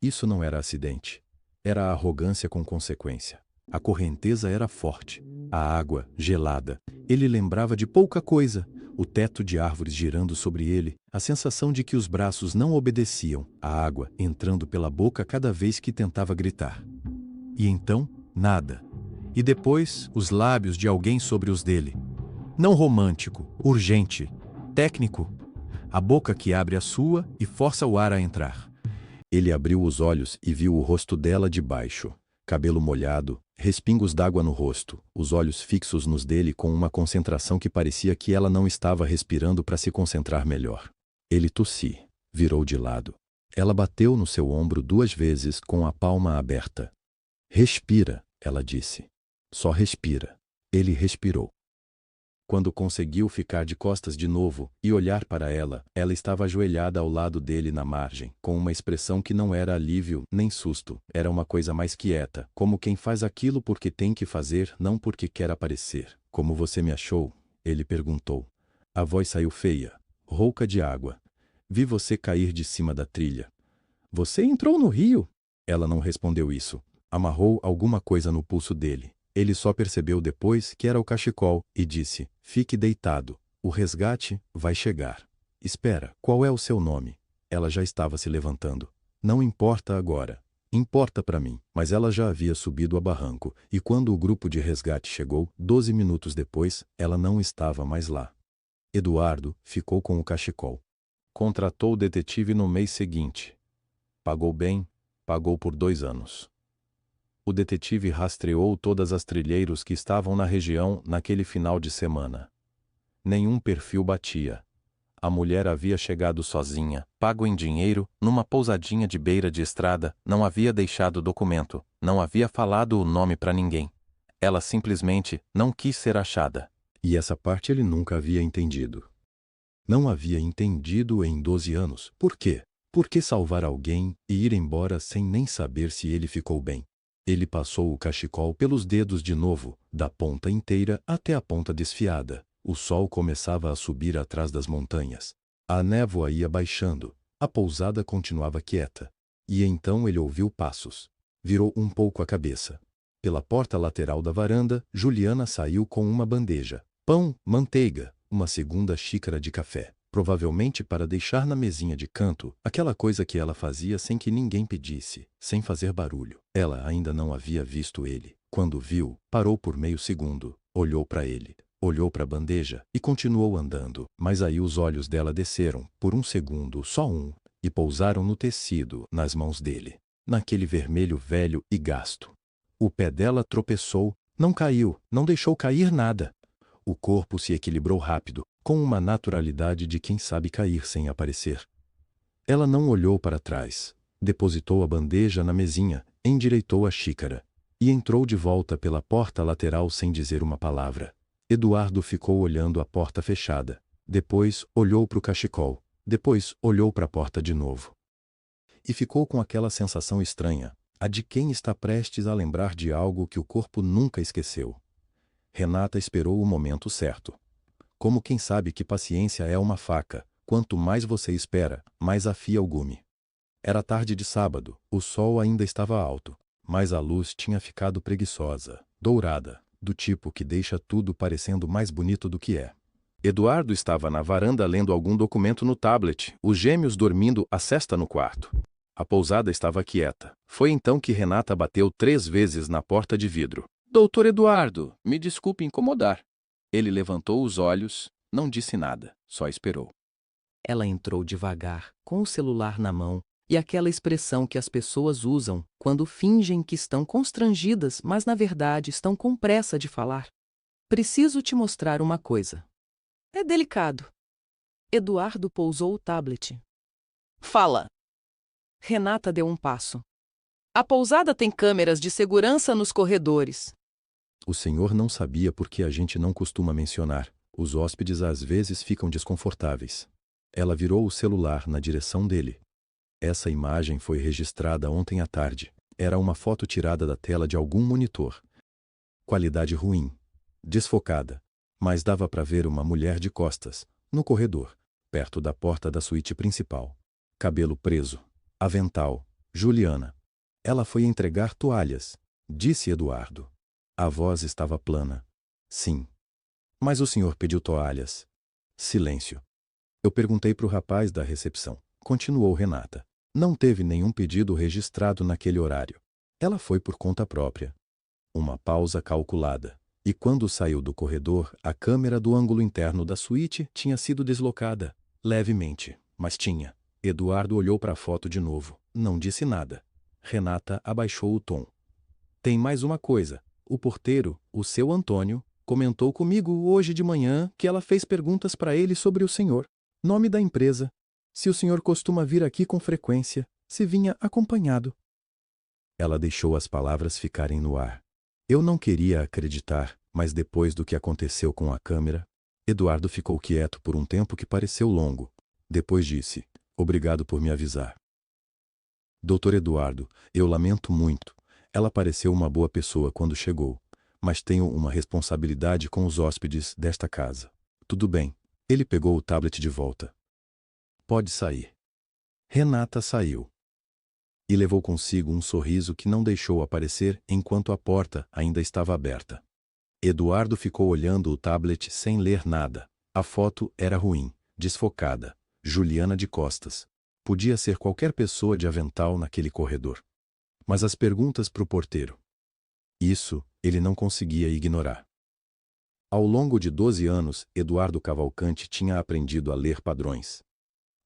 Isso não era acidente. Era arrogância com consequência. A correnteza era forte, a água gelada. Ele lembrava de pouca coisa, o teto de árvores girando sobre ele, a sensação de que os braços não obedeciam, a água entrando pela boca cada vez que tentava gritar. E então, nada. E depois, os lábios de alguém sobre os dele. Não romântico, urgente, técnico. A boca que abre a sua e força o ar a entrar. Ele abriu os olhos e viu o rosto dela de baixo. Cabelo molhado, respingos d'água no rosto, os olhos fixos nos dele com uma concentração que parecia que ela não estava respirando para se concentrar melhor. Ele tossi, virou de lado. Ela bateu no seu ombro 2 vezes com a palma aberta. Respira, ela disse. Só respira. Ele respirou. Quando conseguiu ficar de costas de novo e olhar para ela, ela estava ajoelhada ao lado dele na margem, com uma expressão que não era alívio nem susto, era uma coisa mais quieta, como quem faz aquilo porque tem que fazer, não porque quer aparecer. Como você me achou? Ele perguntou. A voz saiu feia, rouca de água. Vi você cair de cima da trilha. Você entrou no rio? Ela não respondeu isso. Amarrou alguma coisa no pulso dele. Ele só percebeu depois que era o cachecol e disse, fique deitado, o resgate vai chegar. Espera, qual é o seu nome? Ela já estava se levantando. Não importa agora. Importa para mim. Mas ela já havia subido a barranco, e quando o grupo de resgate chegou, 12 minutos depois, ela não estava mais lá. Eduardo ficou com o cachecol. Contratou o detetive no mês seguinte. Pagou bem, pagou por 2 anos. O detetive rastreou todas as trilheiros que estavam na região naquele final de semana. Nenhum perfil batia. A mulher havia chegado sozinha, pago em dinheiro, numa pousadinha de beira de estrada, não havia deixado documento, não havia falado o nome para ninguém. Ela simplesmente não quis ser achada. E essa parte ele nunca havia entendido. Não havia entendido em 12 anos. Por quê? Por que salvar alguém e ir embora sem nem saber se ele ficou bem? Ele passou o cachecol pelos dedos de novo, da ponta inteira até a ponta desfiada. O sol começava a subir atrás das montanhas. A névoa ia baixando. A pousada continuava quieta. E então ele ouviu passos. Virou um pouco a cabeça. Pela porta lateral da varanda, Juliana saiu com uma bandeja. Pão, manteiga, uma segunda xícara de café. Provavelmente para deixar na mesinha de canto, aquela coisa que ela fazia sem que ninguém pedisse, sem fazer barulho. Ela ainda não havia visto ele. Quando viu, parou por meio segundo, olhou para ele, olhou para a bandeja e continuou andando. Mas aí os olhos dela desceram, por um segundo, só um, e pousaram no tecido, nas mãos dele, naquele vermelho velho e gasto. O pé dela tropeçou, não caiu, não deixou cair nada. O corpo se equilibrou rápido, com uma naturalidade de quem sabe cair sem aparecer. Ela não olhou para trás, depositou a bandeja na mesinha, endireitou a xícara e entrou de volta pela porta lateral sem dizer uma palavra. Eduardo ficou olhando a porta fechada, depois olhou para o cachecol, depois olhou para a porta de novo. E ficou com aquela sensação estranha, a de quem está prestes a lembrar de algo que o corpo nunca esqueceu. Renata esperou o momento certo. Como quem sabe que paciência é uma faca, quanto mais você espera, mais afia o gume. Era tarde de sábado, o sol ainda estava alto, mas a luz tinha ficado preguiçosa, dourada, do tipo que deixa tudo parecendo mais bonito do que é. Eduardo estava na varanda lendo algum documento no tablet, os gêmeos dormindo a sesta no quarto. A pousada estava quieta. Foi então que Renata bateu 3 vezes na porta de vidro. Doutor Eduardo, me desculpe incomodar. Ele levantou os olhos, não disse nada, só esperou. Ela entrou devagar, com o celular na mão, e aquela expressão que as pessoas usam quando fingem que estão constrangidas, mas na verdade estão com pressa de falar. Preciso te mostrar uma coisa. É delicado. Eduardo pousou o tablet. Fala. Renata deu um passo. A pousada tem câmeras de segurança nos corredores. O senhor não sabia porque a gente não costuma mencionar. Os hóspedes às vezes ficam desconfortáveis. Ela virou o celular na direção dele. Essa imagem foi registrada ontem à tarde. Era uma foto tirada da tela de algum monitor. Qualidade ruim. Desfocada. Mas dava para ver uma mulher de costas, no corredor, perto da porta da suíte principal. Cabelo preso. Avental. Juliana. Ela foi entregar toalhas, disse Eduardo. A voz estava plana. Sim. Mas o senhor pediu toalhas. Silêncio. Eu perguntei para o rapaz da recepção. Continuou Renata. Não teve nenhum pedido registrado naquele horário. Ela foi por conta própria. Uma pausa calculada. E quando saiu do corredor, a câmera do ângulo interno da suíte tinha sido deslocada. Levemente, mas tinha. Eduardo olhou para a foto de novo. Não disse nada. Renata abaixou o tom. Tem mais uma coisa. O porteiro, o seu Antônio, comentou comigo hoje de manhã que ela fez perguntas para ele sobre o senhor. Nome da empresa. Se o senhor costuma vir aqui com frequência, se vinha acompanhado. Ela deixou as palavras ficarem no ar. Eu não queria acreditar, mas depois do que aconteceu com a câmera, Eduardo ficou quieto por um tempo que pareceu longo. Depois disse, obrigado por me avisar. Doutor Eduardo, eu lamento muito. Ela pareceu uma boa pessoa quando chegou, mas tenho uma responsabilidade com os hóspedes desta casa. Tudo bem. Ele pegou o tablet de volta. Pode sair. Renata saiu. E levou consigo um sorriso que não deixou aparecer enquanto a porta ainda estava aberta. Eduardo ficou olhando o tablet sem ler nada. A foto era ruim, desfocada. Juliana de costas. Podia ser qualquer pessoa de avental naquele corredor. Mas as perguntas para o porteiro. Isso, ele não conseguia ignorar. Ao longo de 12 anos, Eduardo Cavalcante tinha aprendido a ler padrões.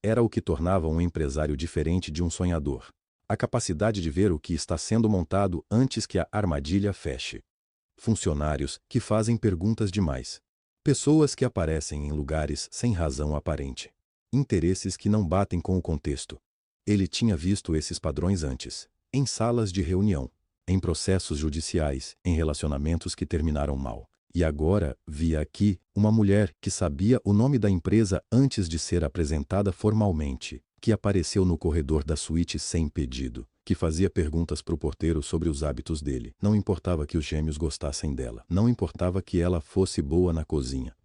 Era o que tornava um empresário diferente de um sonhador. A capacidade de ver o que está sendo montado antes que a armadilha feche. Funcionários que fazem perguntas demais. Pessoas que aparecem em lugares sem razão aparente. Interesses que não batem com o contexto. Ele tinha visto esses padrões antes. Em salas de reunião. Em processos judiciais. Em relacionamentos que terminaram mal. E agora, via aqui, uma mulher que sabia o nome da empresa antes de ser apresentada formalmente, que apareceu no corredor da suíte sem pedido, que fazia perguntas para o porteiro sobre os hábitos dele. Não importava que os gêmeos gostassem dela. Não importava que ela fosse boa na cozinha.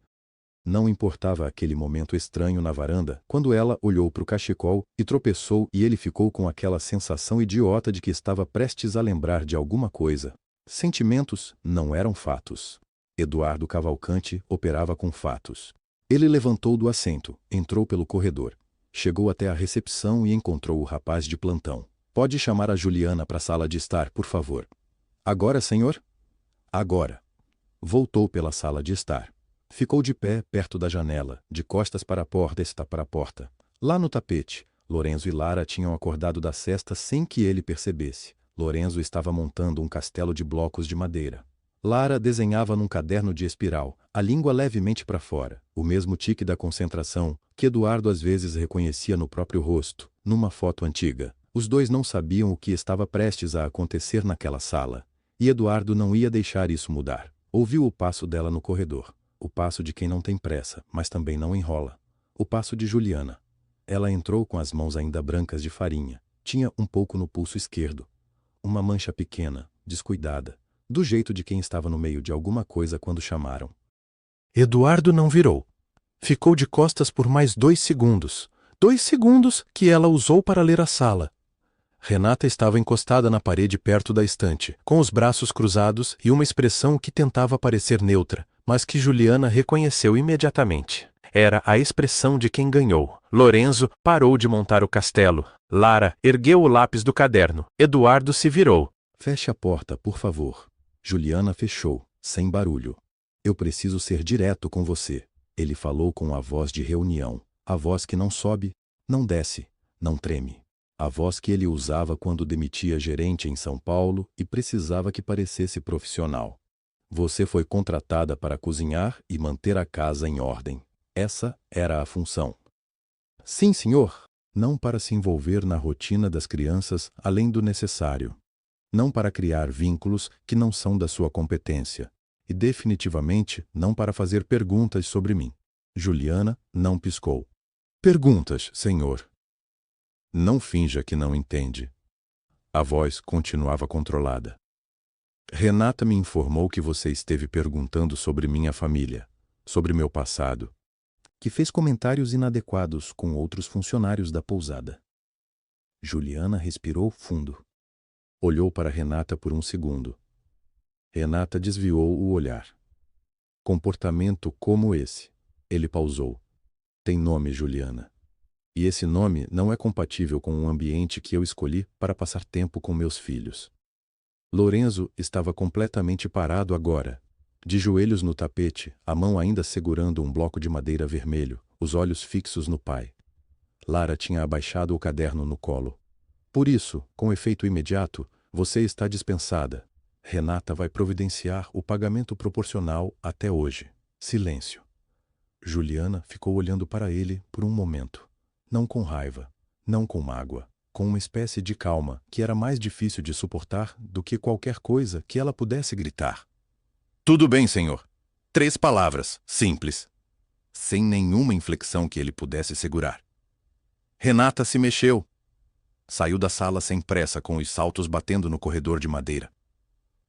Não importava aquele momento estranho na varanda, quando ela olhou para o cachecol e tropeçou e ele ficou com aquela sensação idiota de que estava prestes a lembrar de alguma coisa. Sentimentos não eram fatos. Eduardo Cavalcante operava com fatos. Ele levantou do assento, entrou pelo corredor. Chegou até a recepção e encontrou o rapaz de plantão. Pode chamar a Juliana para a sala de estar, por favor. Agora, senhor? Agora. Voltou pela sala de estar. Ficou de pé perto da janela, de costas para a porta, está para a porta. Lá no tapete, Lorenzo e Lara tinham acordado da cesta sem que ele percebesse. Lorenzo estava montando um castelo de blocos de madeira. Lara desenhava num caderno de espiral, a língua levemente para fora, o mesmo tique da concentração que Eduardo às vezes reconhecia no próprio rosto, numa foto antiga. Os dois não sabiam o que estava prestes a acontecer naquela sala, e Eduardo não ia deixar isso mudar. Ouviu o passo dela no corredor, o passo de quem não tem pressa, mas também não enrola. O passo de Juliana. Ela entrou com as mãos ainda brancas de farinha, tinha um pouco no pulso esquerdo. Uma mancha pequena, descuidada. Do jeito de quem estava no meio de alguma coisa quando chamaram. Eduardo não virou. Ficou de costas por mais 2 segundos. 2 segundos que ela usou para ler a sala. Renata estava encostada na parede perto da estante, com os braços cruzados e uma expressão que tentava parecer neutra, mas que Juliana reconheceu imediatamente. Era a expressão de quem ganhou. Lorenzo parou de montar o castelo. Lara ergueu o lápis do caderno. Eduardo se virou. Feche a porta, por favor. Juliana fechou, sem barulho. Eu preciso ser direto com você. Ele falou com a voz de reunião. A voz que não sobe, não desce, não treme. A voz que ele usava quando demitia gerente em São Paulo e precisava que parecesse profissional. Você foi contratada para cozinhar e manter a casa em ordem. Essa era a função. Sim, senhor. Não para se envolver na rotina das crianças além do necessário. Não para criar vínculos que não são da sua competência. E definitivamente não para fazer perguntas sobre mim. Juliana não piscou. Perguntas, senhor. Não finja que não entende. A voz continuava controlada. Renata me informou que você esteve perguntando sobre minha família, sobre meu passado, que fez comentários inadequados com outros funcionários da pousada. Juliana respirou fundo. Olhou para Renata por um segundo. Renata desviou o olhar. Comportamento como esse. Ele pausou. Tem nome, Juliana. E esse nome não é compatível com o ambiente que eu escolhi para passar tempo com meus filhos. Lorenzo estava completamente parado agora, de joelhos no tapete, a mão ainda segurando um bloco de madeira vermelho, os olhos fixos no pai. Lara tinha abaixado o caderno no colo. Por isso, com efeito imediato, você está dispensada. Renata vai providenciar o pagamento proporcional até hoje. Silêncio. Juliana ficou olhando para ele por um momento. Não com raiva, não com mágoa, com uma espécie de calma que era mais difícil de suportar do que qualquer coisa que ela pudesse gritar. Tudo bem, senhor. 3 palavras, simples. Sem nenhuma inflexão que ele pudesse segurar. Renata se mexeu. Saiu da sala sem pressa, com os saltos batendo no corredor de madeira.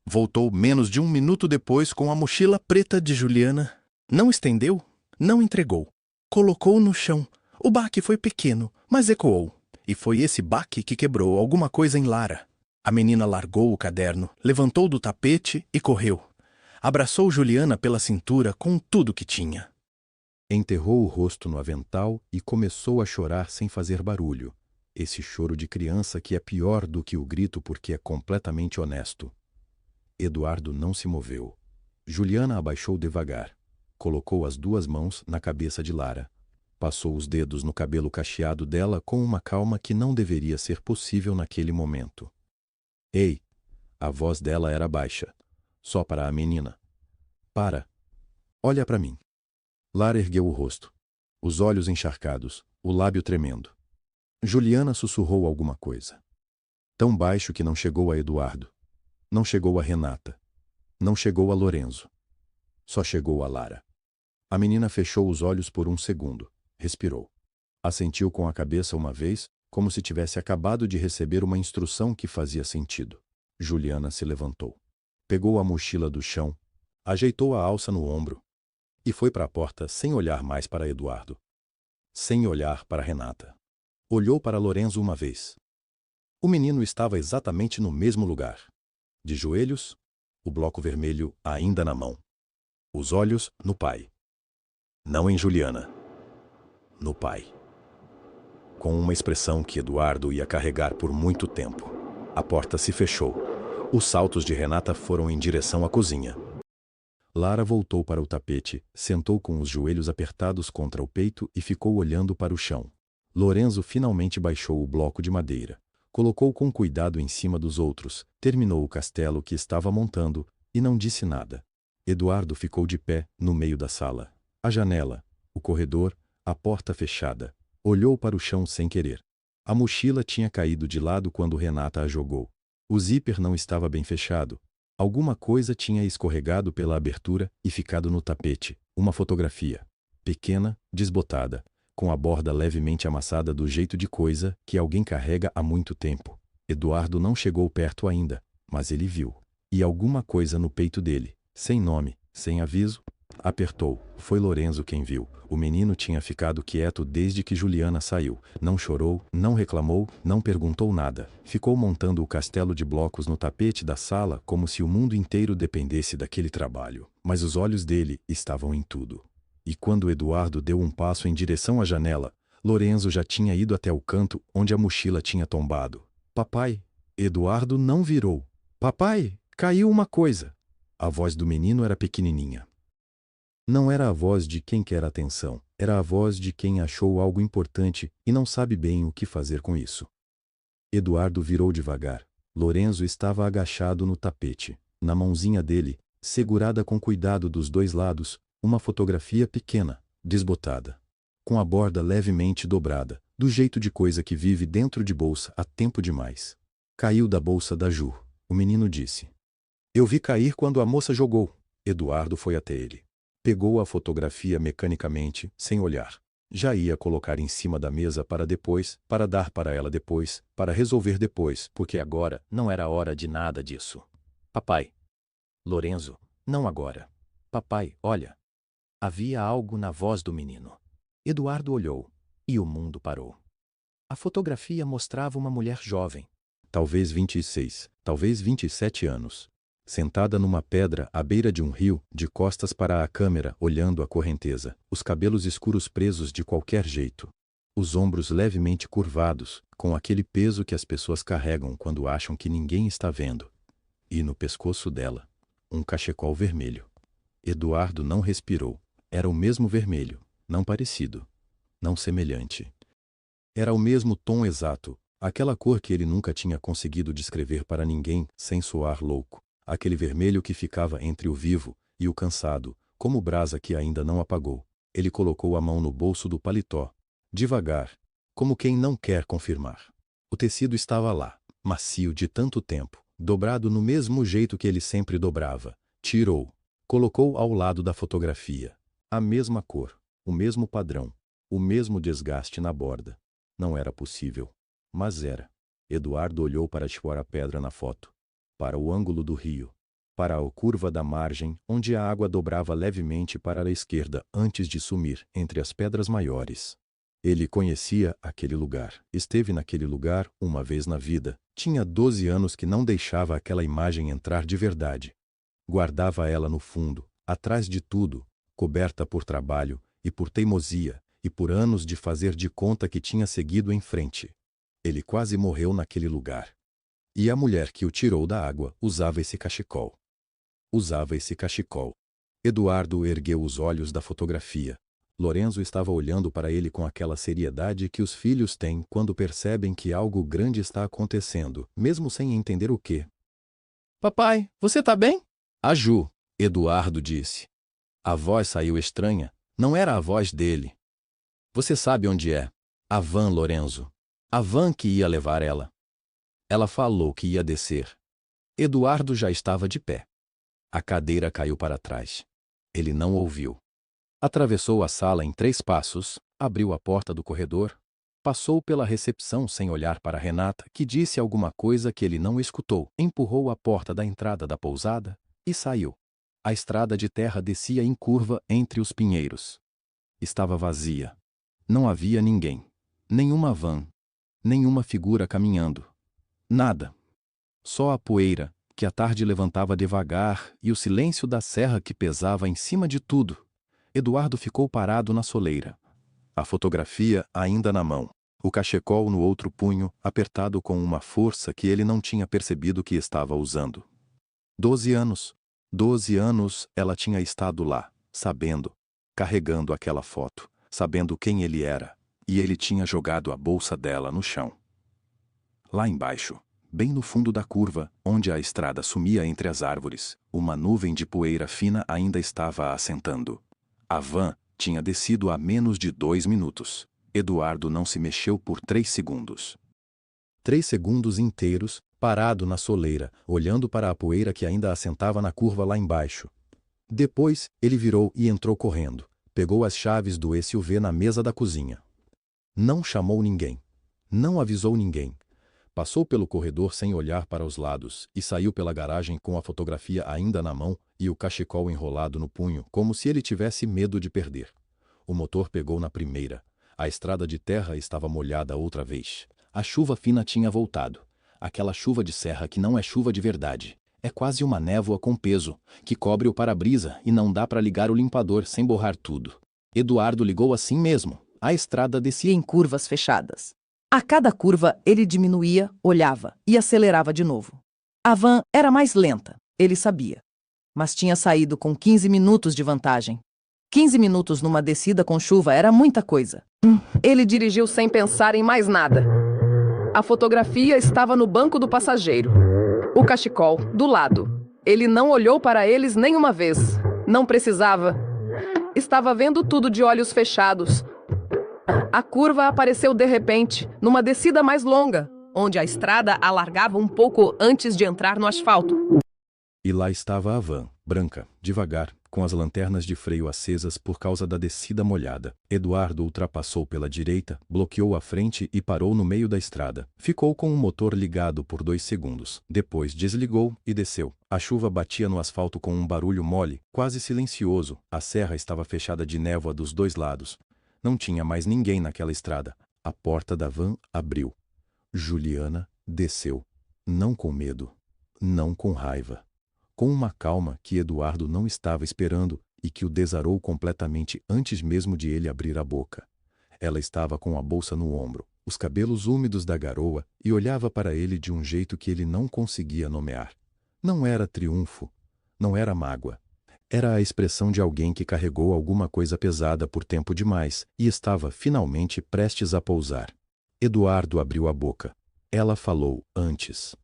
Voltou menos de 1 minuto depois com a mochila preta de Juliana. Não estendeu, não entregou. Colocou no chão. O baque foi pequeno, mas ecoou. E foi esse baque que quebrou alguma coisa em Lara. A menina largou o caderno, levantou do tapete e correu. Abraçou Juliana pela cintura com tudo que tinha. Enterrou o rosto no avental e começou a chorar sem fazer barulho. Esse choro de criança que é pior do que o grito porque é completamente honesto. Eduardo não se moveu. Juliana abaixou devagar. Colocou as 2 mãos na cabeça de Lara. Passou os dedos no cabelo cacheado dela com uma calma que não deveria ser possível naquele momento. Ei! A voz dela era baixa. Só para a menina. Para. Olha para mim. Lara ergueu o rosto. Os olhos encharcados, o lábio tremendo. Juliana sussurrou alguma coisa. Tão baixo que não chegou a Eduardo. Não chegou a Renata. Não chegou a Lorenzo. Só chegou a Lara. A menina fechou os olhos por um segundo. Respirou. Assentiu com a cabeça uma vez, como se tivesse acabado de receber uma instrução que fazia sentido. Juliana se levantou. Pegou a mochila do chão, ajeitou a alça no ombro e foi para a porta sem olhar mais para Eduardo. Sem olhar para Renata. Olhou para Lorenzo uma vez. O menino estava exatamente no mesmo lugar. De joelhos, o bloco vermelho ainda na mão. Os olhos no pai. Não em Juliana. No pai. Com uma expressão que Eduardo ia carregar por muito tempo. A porta se fechou. Os saltos de Renata foram em direção à cozinha. Lara voltou para o tapete, sentou com os joelhos apertados contra o peito e ficou olhando para o chão. Lorenzo finalmente baixou o bloco de madeira. Colocou com cuidado em cima dos outros, terminou o castelo que estava montando e não disse nada. Eduardo ficou de pé no meio da sala. A janela, o corredor, a porta fechada. Olhou para o chão sem querer. A mochila tinha caído de lado quando Renata a jogou. O zíper não estava bem fechado. Alguma coisa tinha escorregado pela abertura e ficado no tapete. Uma fotografia. Pequena, desbotada, com a borda levemente amassada do jeito de coisa que alguém carrega há muito tempo. Eduardo não chegou perto ainda, mas ele viu. E alguma coisa no peito dele, sem nome, sem aviso. Apertou. Foi Lorenzo quem viu. O menino tinha ficado quieto desde que Juliana saiu. Não chorou, não reclamou, não perguntou nada. Ficou montando o castelo de blocos no tapete da sala como se o mundo inteiro dependesse daquele trabalho. Mas os olhos dele estavam em tudo. E quando Eduardo deu um passo em direção à janela, Lorenzo já tinha ido até o canto onde a mochila tinha tombado. Papai! Eduardo não virou. Papai! Caiu uma coisa! A voz do menino era pequenininha. Não era a voz de quem quer atenção, era a voz de quem achou algo importante e não sabe bem o que fazer com isso. Eduardo virou devagar. Lorenzo estava agachado no tapete. Na mãozinha dele, segurada com cuidado dos dois lados, uma fotografia pequena, desbotada, com a borda levemente dobrada, do jeito de coisa que vive dentro de bolsa há tempo demais. Caiu da bolsa da Ju. O menino disse. Eu vi cair quando a moça jogou. Eduardo foi até ele. Pegou a fotografia mecanicamente, sem olhar. Já ia colocar em cima da mesa para depois, para dar para ela depois, para resolver depois, porque agora não era hora de nada disso. Papai. Lorenzo, não agora. Papai, olha. Havia algo na voz do menino. Eduardo olhou, e o mundo parou. A fotografia mostrava uma mulher jovem, talvez 26, talvez 27 anos, sentada numa pedra à beira de um rio, de costas para a câmera, olhando a correnteza, os cabelos escuros presos de qualquer jeito, os ombros levemente curvados, com aquele peso que as pessoas carregam quando acham que ninguém está vendo. E no pescoço dela, um cachecol vermelho. Eduardo não respirou. Era o mesmo vermelho, não parecido, não semelhante. Era o mesmo tom exato, aquela cor que ele nunca tinha conseguido descrever para ninguém sem soar louco. Aquele vermelho que ficava entre o vivo e o cansado, como brasa que ainda não apagou. Ele colocou a mão no bolso do paletó, devagar, como quem não quer confirmar. O tecido estava lá, macio de tanto tempo, dobrado no mesmo jeito que ele sempre dobrava. Tirou, colocou ao lado da fotografia. A mesma cor, o mesmo padrão, o mesmo desgaste na borda. Não era possível, mas era. Eduardo olhou para a pedra na foto, para o ângulo do rio, para a curva da margem, onde a água dobrava levemente para a esquerda antes de sumir entre as pedras maiores. Ele conhecia aquele lugar, esteve naquele lugar uma vez na vida, tinha 12 anos que não deixava aquela imagem entrar de verdade. Guardava ela no fundo, atrás de tudo, coberta por trabalho, e por teimosia, e por anos de fazer de conta que tinha seguido em frente. Ele quase morreu naquele lugar. E a mulher que o tirou da água usava esse cachecol. Usava esse cachecol. Eduardo ergueu os olhos da fotografia. Lorenzo estava olhando para ele com aquela seriedade que os filhos têm quando percebem que algo grande está acontecendo, mesmo sem entender o quê. Papai, você tá bem? A Ju, Eduardo disse. A voz saiu estranha. Não era a voz dele. Você sabe onde é? A van, Lorenzo. A van que ia levar ela. Ela falou que ia descer. Eduardo já estava de pé. A cadeira caiu para trás. Ele não ouviu. Atravessou a sala em 3 passos, abriu a porta do corredor, passou pela recepção sem olhar para Renata, que disse alguma coisa que ele não escutou, empurrou a porta da entrada da pousada e saiu. A estrada de terra descia em curva entre os pinheiros. Estava vazia. Não havia ninguém. Nenhuma van. Nenhuma figura caminhando. Nada. Só a poeira, que a tarde levantava devagar, e o silêncio da serra que pesava em cima de tudo. Eduardo ficou parado na soleira. A fotografia ainda na mão. O cachecol no outro punho, apertado com uma força que ele não tinha percebido que estava usando. 12 anos. 12 anos ela tinha estado lá, sabendo, carregando aquela foto, sabendo quem ele era, e ele tinha jogado a bolsa dela no chão. Lá embaixo, bem no fundo da curva, onde a estrada sumia entre as árvores, uma nuvem de poeira fina ainda estava assentando. A van tinha descido há menos de 2 minutos. Eduardo não se mexeu por 3 segundos. 3 segundos inteiros, parado na soleira, olhando para a poeira que ainda assentava na curva lá embaixo. Depois, ele virou e entrou correndo. Pegou as chaves do SUV na mesa da cozinha. Não chamou ninguém. Não avisou ninguém. Passou pelo corredor sem olhar para os lados e saiu pela garagem com a fotografia ainda na mão e o cachecol enrolado no punho, como se ele tivesse medo de perder. O motor pegou na primeira. A estrada de terra estava molhada outra vez. A chuva fina tinha voltado. Aquela chuva de serra que não é chuva de verdade. É quase uma névoa com peso, que cobre o para-brisa e não dá para ligar o limpador sem borrar tudo. Eduardo ligou assim mesmo. A estrada descia em curvas fechadas. A cada curva ele diminuía, olhava e acelerava de novo. A van era mais lenta, ele sabia. Mas tinha saído com 15 minutos de vantagem. 15 minutos numa descida com chuva era muita coisa. Ele dirigiu sem pensar em mais nada. A fotografia estava no banco do passageiro. O cachecol, do lado. Ele não olhou para eles nenhuma vez. Não precisava. Estava vendo tudo de olhos fechados. A curva apareceu de repente, numa descida mais longa, onde a estrada alargava um pouco antes de entrar no asfalto. E lá estava a van, branca, devagar, com as lanternas de freio acesas por causa da descida molhada. Eduardo ultrapassou pela direita, bloqueou a frente e parou no meio da estrada. Ficou com o motor ligado por 2 segundos. Depois desligou e desceu. A chuva batia no asfalto com um barulho mole, quase silencioso. A serra estava fechada de névoa dos 2 lados. Não tinha mais ninguém naquela estrada. A porta da van abriu. Juliana desceu. Não com medo, não com raiva. Com uma calma que Eduardo não estava esperando e que o desarou completamente antes mesmo de ele abrir a boca. Ela estava com a bolsa no ombro, os cabelos úmidos da garoa e olhava para ele de um jeito que ele não conseguia nomear. Não era triunfo, não era mágoa. Era a expressão de alguém que carregou alguma coisa pesada por tempo demais e estava finalmente prestes a pousar. Eduardo abriu a boca. Ela falou antes.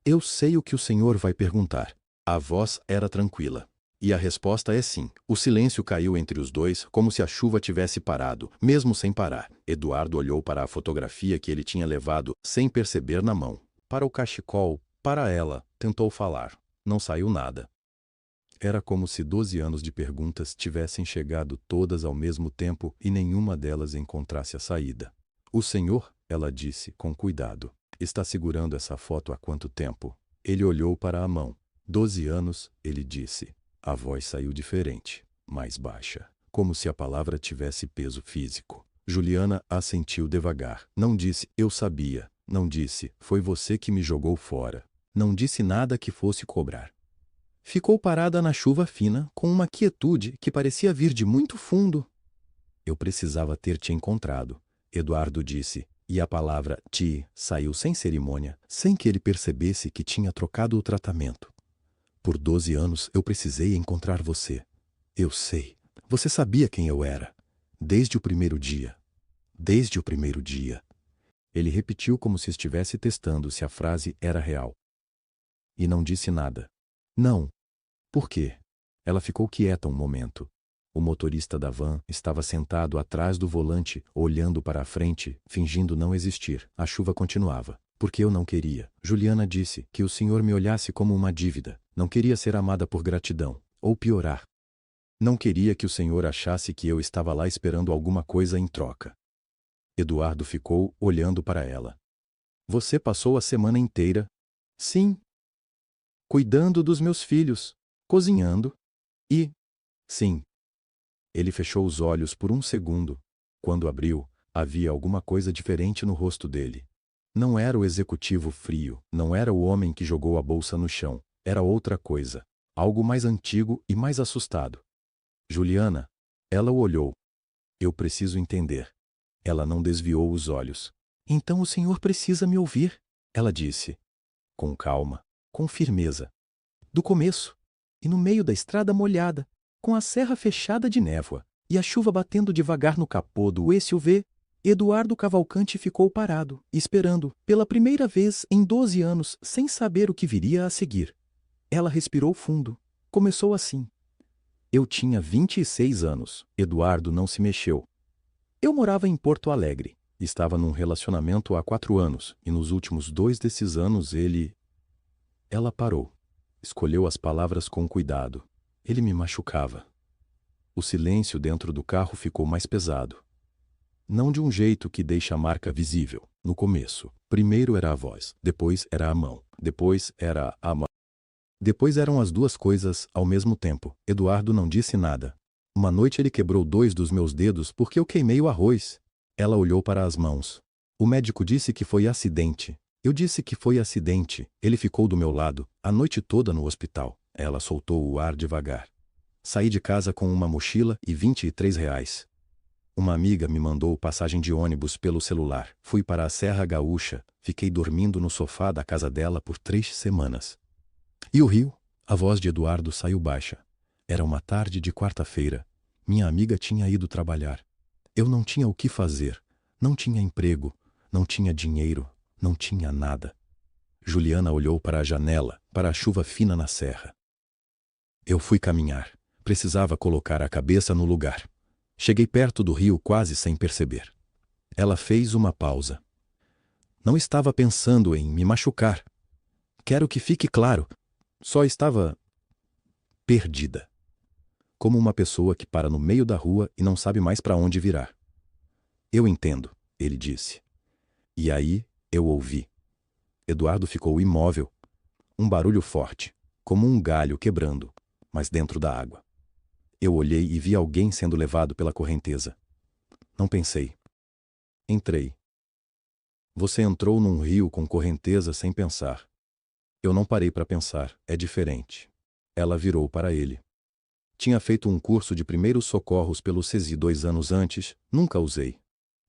Eu sei o que o senhor vai perguntar. A voz era tranquila. E a resposta é sim. O silêncio caiu entre os dois, como se a chuva tivesse parado, mesmo sem parar. Eduardo olhou para a fotografia que ele tinha levado, sem perceber, na mão. Para o cachecol, para ela, tentou falar. Não saiu nada. Era como se 12 anos de perguntas tivessem chegado todas ao mesmo tempo e nenhuma delas encontrasse a saída. O senhor, ela disse, com cuidado, está segurando essa foto há quanto tempo? Ele olhou para a mão. 12 anos, ele disse. A voz saiu diferente, mais baixa, como se a palavra tivesse peso físico. Juliana assentiu devagar. Não disse, eu sabia. Não disse, foi você que me jogou fora. Não disse nada que fosse cobrar. Ficou parada na chuva fina, com uma quietude que parecia vir de muito fundo. Eu precisava ter te encontrado, Eduardo disse, e a palavra te saiu sem cerimônia, sem que ele percebesse que tinha trocado o tratamento. Por 12 anos eu precisei encontrar você. Eu sei. Você sabia quem eu era. Desde o primeiro dia. Desde o primeiro dia. Ele repetiu como se estivesse testando se a frase era real. E não disse nada. Não. Por quê? Ela ficou quieta um momento. O motorista da van estava sentado atrás do volante, olhando para a frente, fingindo não existir. A chuva continuava. Porque eu não queria. Juliana disse que o senhor me olhasse como uma dívida. Não queria ser amada por gratidão. Ou piorar. Não queria que o senhor achasse que eu estava lá esperando alguma coisa em troca. Eduardo ficou olhando para ela. Você passou a semana inteira? Sim. Cuidando dos meus filhos. Cozinhando. E... Sim. Ele fechou os olhos por um segundo. Quando abriu, havia alguma coisa diferente no rosto dele. Não era o executivo frio, não era o homem que jogou a bolsa no chão. Era outra coisa. Algo mais antigo e mais assustado. Juliana. Ela o olhou. Eu preciso entender. Ela não desviou os olhos. Então o senhor precisa me ouvir, ela disse. Com calma, com firmeza. Do começo. E no meio da estrada molhada, com a serra fechada de névoa, e a chuva batendo devagar no capô do SUV, Eduardo Cavalcante ficou parado, esperando, pela primeira vez em 12 anos, sem saber o que viria a seguir. Ela respirou fundo. Começou assim. Eu tinha 26 anos. Eduardo não se mexeu. Eu morava em Porto Alegre. Estava num relacionamento há 4 anos, e nos últimos 2 desses anos ele... Ela parou. Escolheu as palavras com cuidado. Ele me machucava. O silêncio dentro do carro ficou mais pesado. Não de um jeito que deixa a marca visível. No começo, primeiro era a voz, depois era a mão, depois era a mão. Depois eram as duas coisas ao mesmo tempo. Eduardo não disse nada. Uma noite ele quebrou 2 dos meus dedos porque eu queimei o arroz. Ela olhou para as mãos. O médico disse que foi acidente. Eu disse que foi acidente. Ele ficou do meu lado, a noite toda no hospital. Ela soltou o ar devagar. Saí de casa com uma mochila e R$ 23. Uma amiga me mandou passagem de ônibus pelo celular. Fui para a Serra Gaúcha. Fiquei dormindo no sofá da casa dela por 3 semanas. E o Rio? A voz de Eduardo saiu baixa. Era uma tarde de quarta-feira. Minha amiga tinha ido trabalhar. Eu não tinha o que fazer. Não tinha emprego. Não tinha dinheiro. Não tinha nada. Juliana olhou para a janela, para a chuva fina na serra. Eu fui caminhar. Precisava colocar a cabeça no lugar. Cheguei perto do rio quase sem perceber. Ela fez uma pausa. Não estava pensando em me machucar. Quero que fique claro. Só estava perdida. Como uma pessoa que para no meio da rua e não sabe mais para onde virar. Eu entendo, ele disse. E aí eu ouvi. Eduardo ficou imóvel. Um barulho forte, como um galho quebrando, mas dentro da água. Eu olhei e vi alguém sendo levado pela correnteza. Não pensei. Entrei. Você entrou num rio com correnteza sem pensar. Eu não parei para pensar, é diferente. Ela virou para ele. Tinha feito um curso de primeiros socorros pelo SESI 2 anos antes, nunca usei.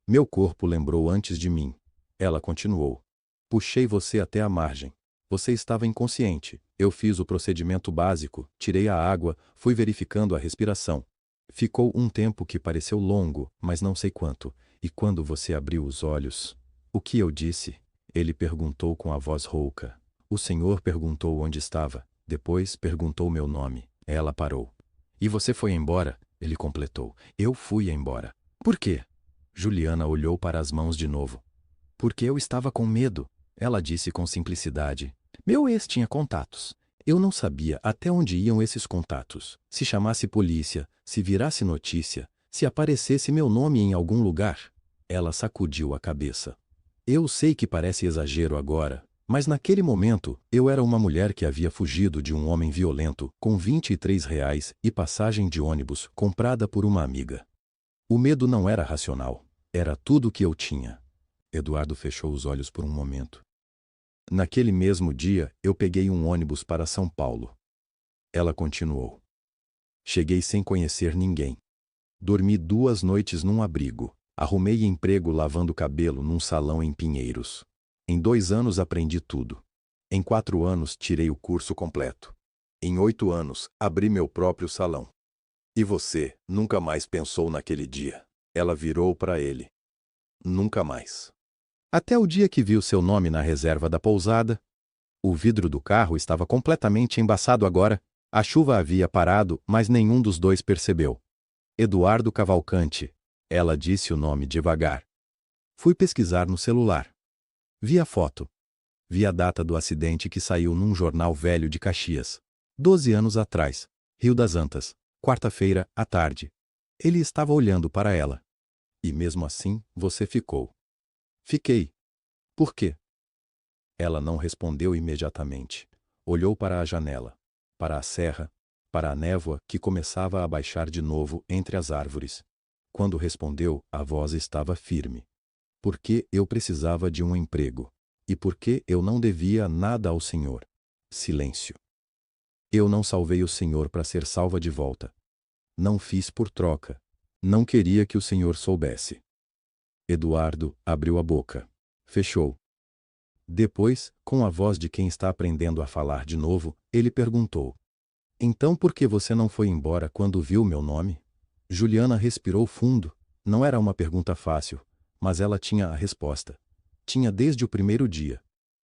Meu corpo lembrou antes de mim. Ela continuou. Puxei você até a margem. Você estava inconsciente. Eu fiz o procedimento básico, tirei a água, fui verificando a respiração. Ficou um tempo que pareceu longo, mas não sei quanto. E quando você abriu os olhos... O que eu disse? Ele perguntou com a voz rouca. O senhor perguntou onde estava. Depois perguntou meu nome. Ela parou. E você foi embora? Ele completou. Eu fui embora. Por quê? Juliana olhou para as mãos de novo. Porque eu estava com medo. Ela disse com simplicidade. Meu ex tinha contatos. Eu não sabia até onde iam esses contatos. Se chamasse polícia, se virasse notícia, se aparecesse meu nome em algum lugar. Ela sacudiu a cabeça. Eu sei que parece exagero agora, mas naquele momento eu era uma mulher que havia fugido de um homem violento com R$ 23 e passagem de ônibus comprada por uma amiga. O medo não era racional. Era tudo o que eu tinha. Eduardo fechou os olhos por um momento. Naquele mesmo dia, eu peguei um ônibus para São Paulo. Ela continuou. Cheguei sem conhecer ninguém. Dormi 2 noites num abrigo. Arrumei emprego lavando cabelo num salão em Pinheiros. Em 2 anos aprendi tudo. Em 4 anos tirei o curso completo. Em 8 anos abri meu próprio salão. E você nunca mais pensou naquele dia? Ela virou para ele. Nunca mais. Até o dia que viu seu nome na reserva da pousada. O vidro do carro estava completamente embaçado agora. A chuva havia parado, mas nenhum dos dois percebeu. Eduardo Cavalcante. Ela disse o nome devagar. Fui pesquisar no celular. Vi a foto. Vi a data do acidente que saiu num jornal velho de Caxias. 12 anos atrás. Rio das Antas. Quarta-feira, à tarde. Ele estava olhando para ela. E mesmo assim, você ficou. Fiquei. Por quê? Ela não respondeu imediatamente. Olhou para a janela, para a serra, para a névoa que começava a baixar de novo entre as árvores. Quando respondeu, a voz estava firme. Porque eu precisava de um emprego. E porque eu não devia nada ao Senhor. Silêncio. Eu não salvei o Senhor para ser salva de volta. Não fiz por troca. Não queria que o Senhor soubesse. Eduardo abriu a boca. Fechou. Depois, com a voz de quem está aprendendo a falar de novo, ele perguntou. Então por que você não foi embora quando viu meu nome? Juliana respirou fundo. Não era uma pergunta fácil, mas ela tinha a resposta. Tinha desde o primeiro dia.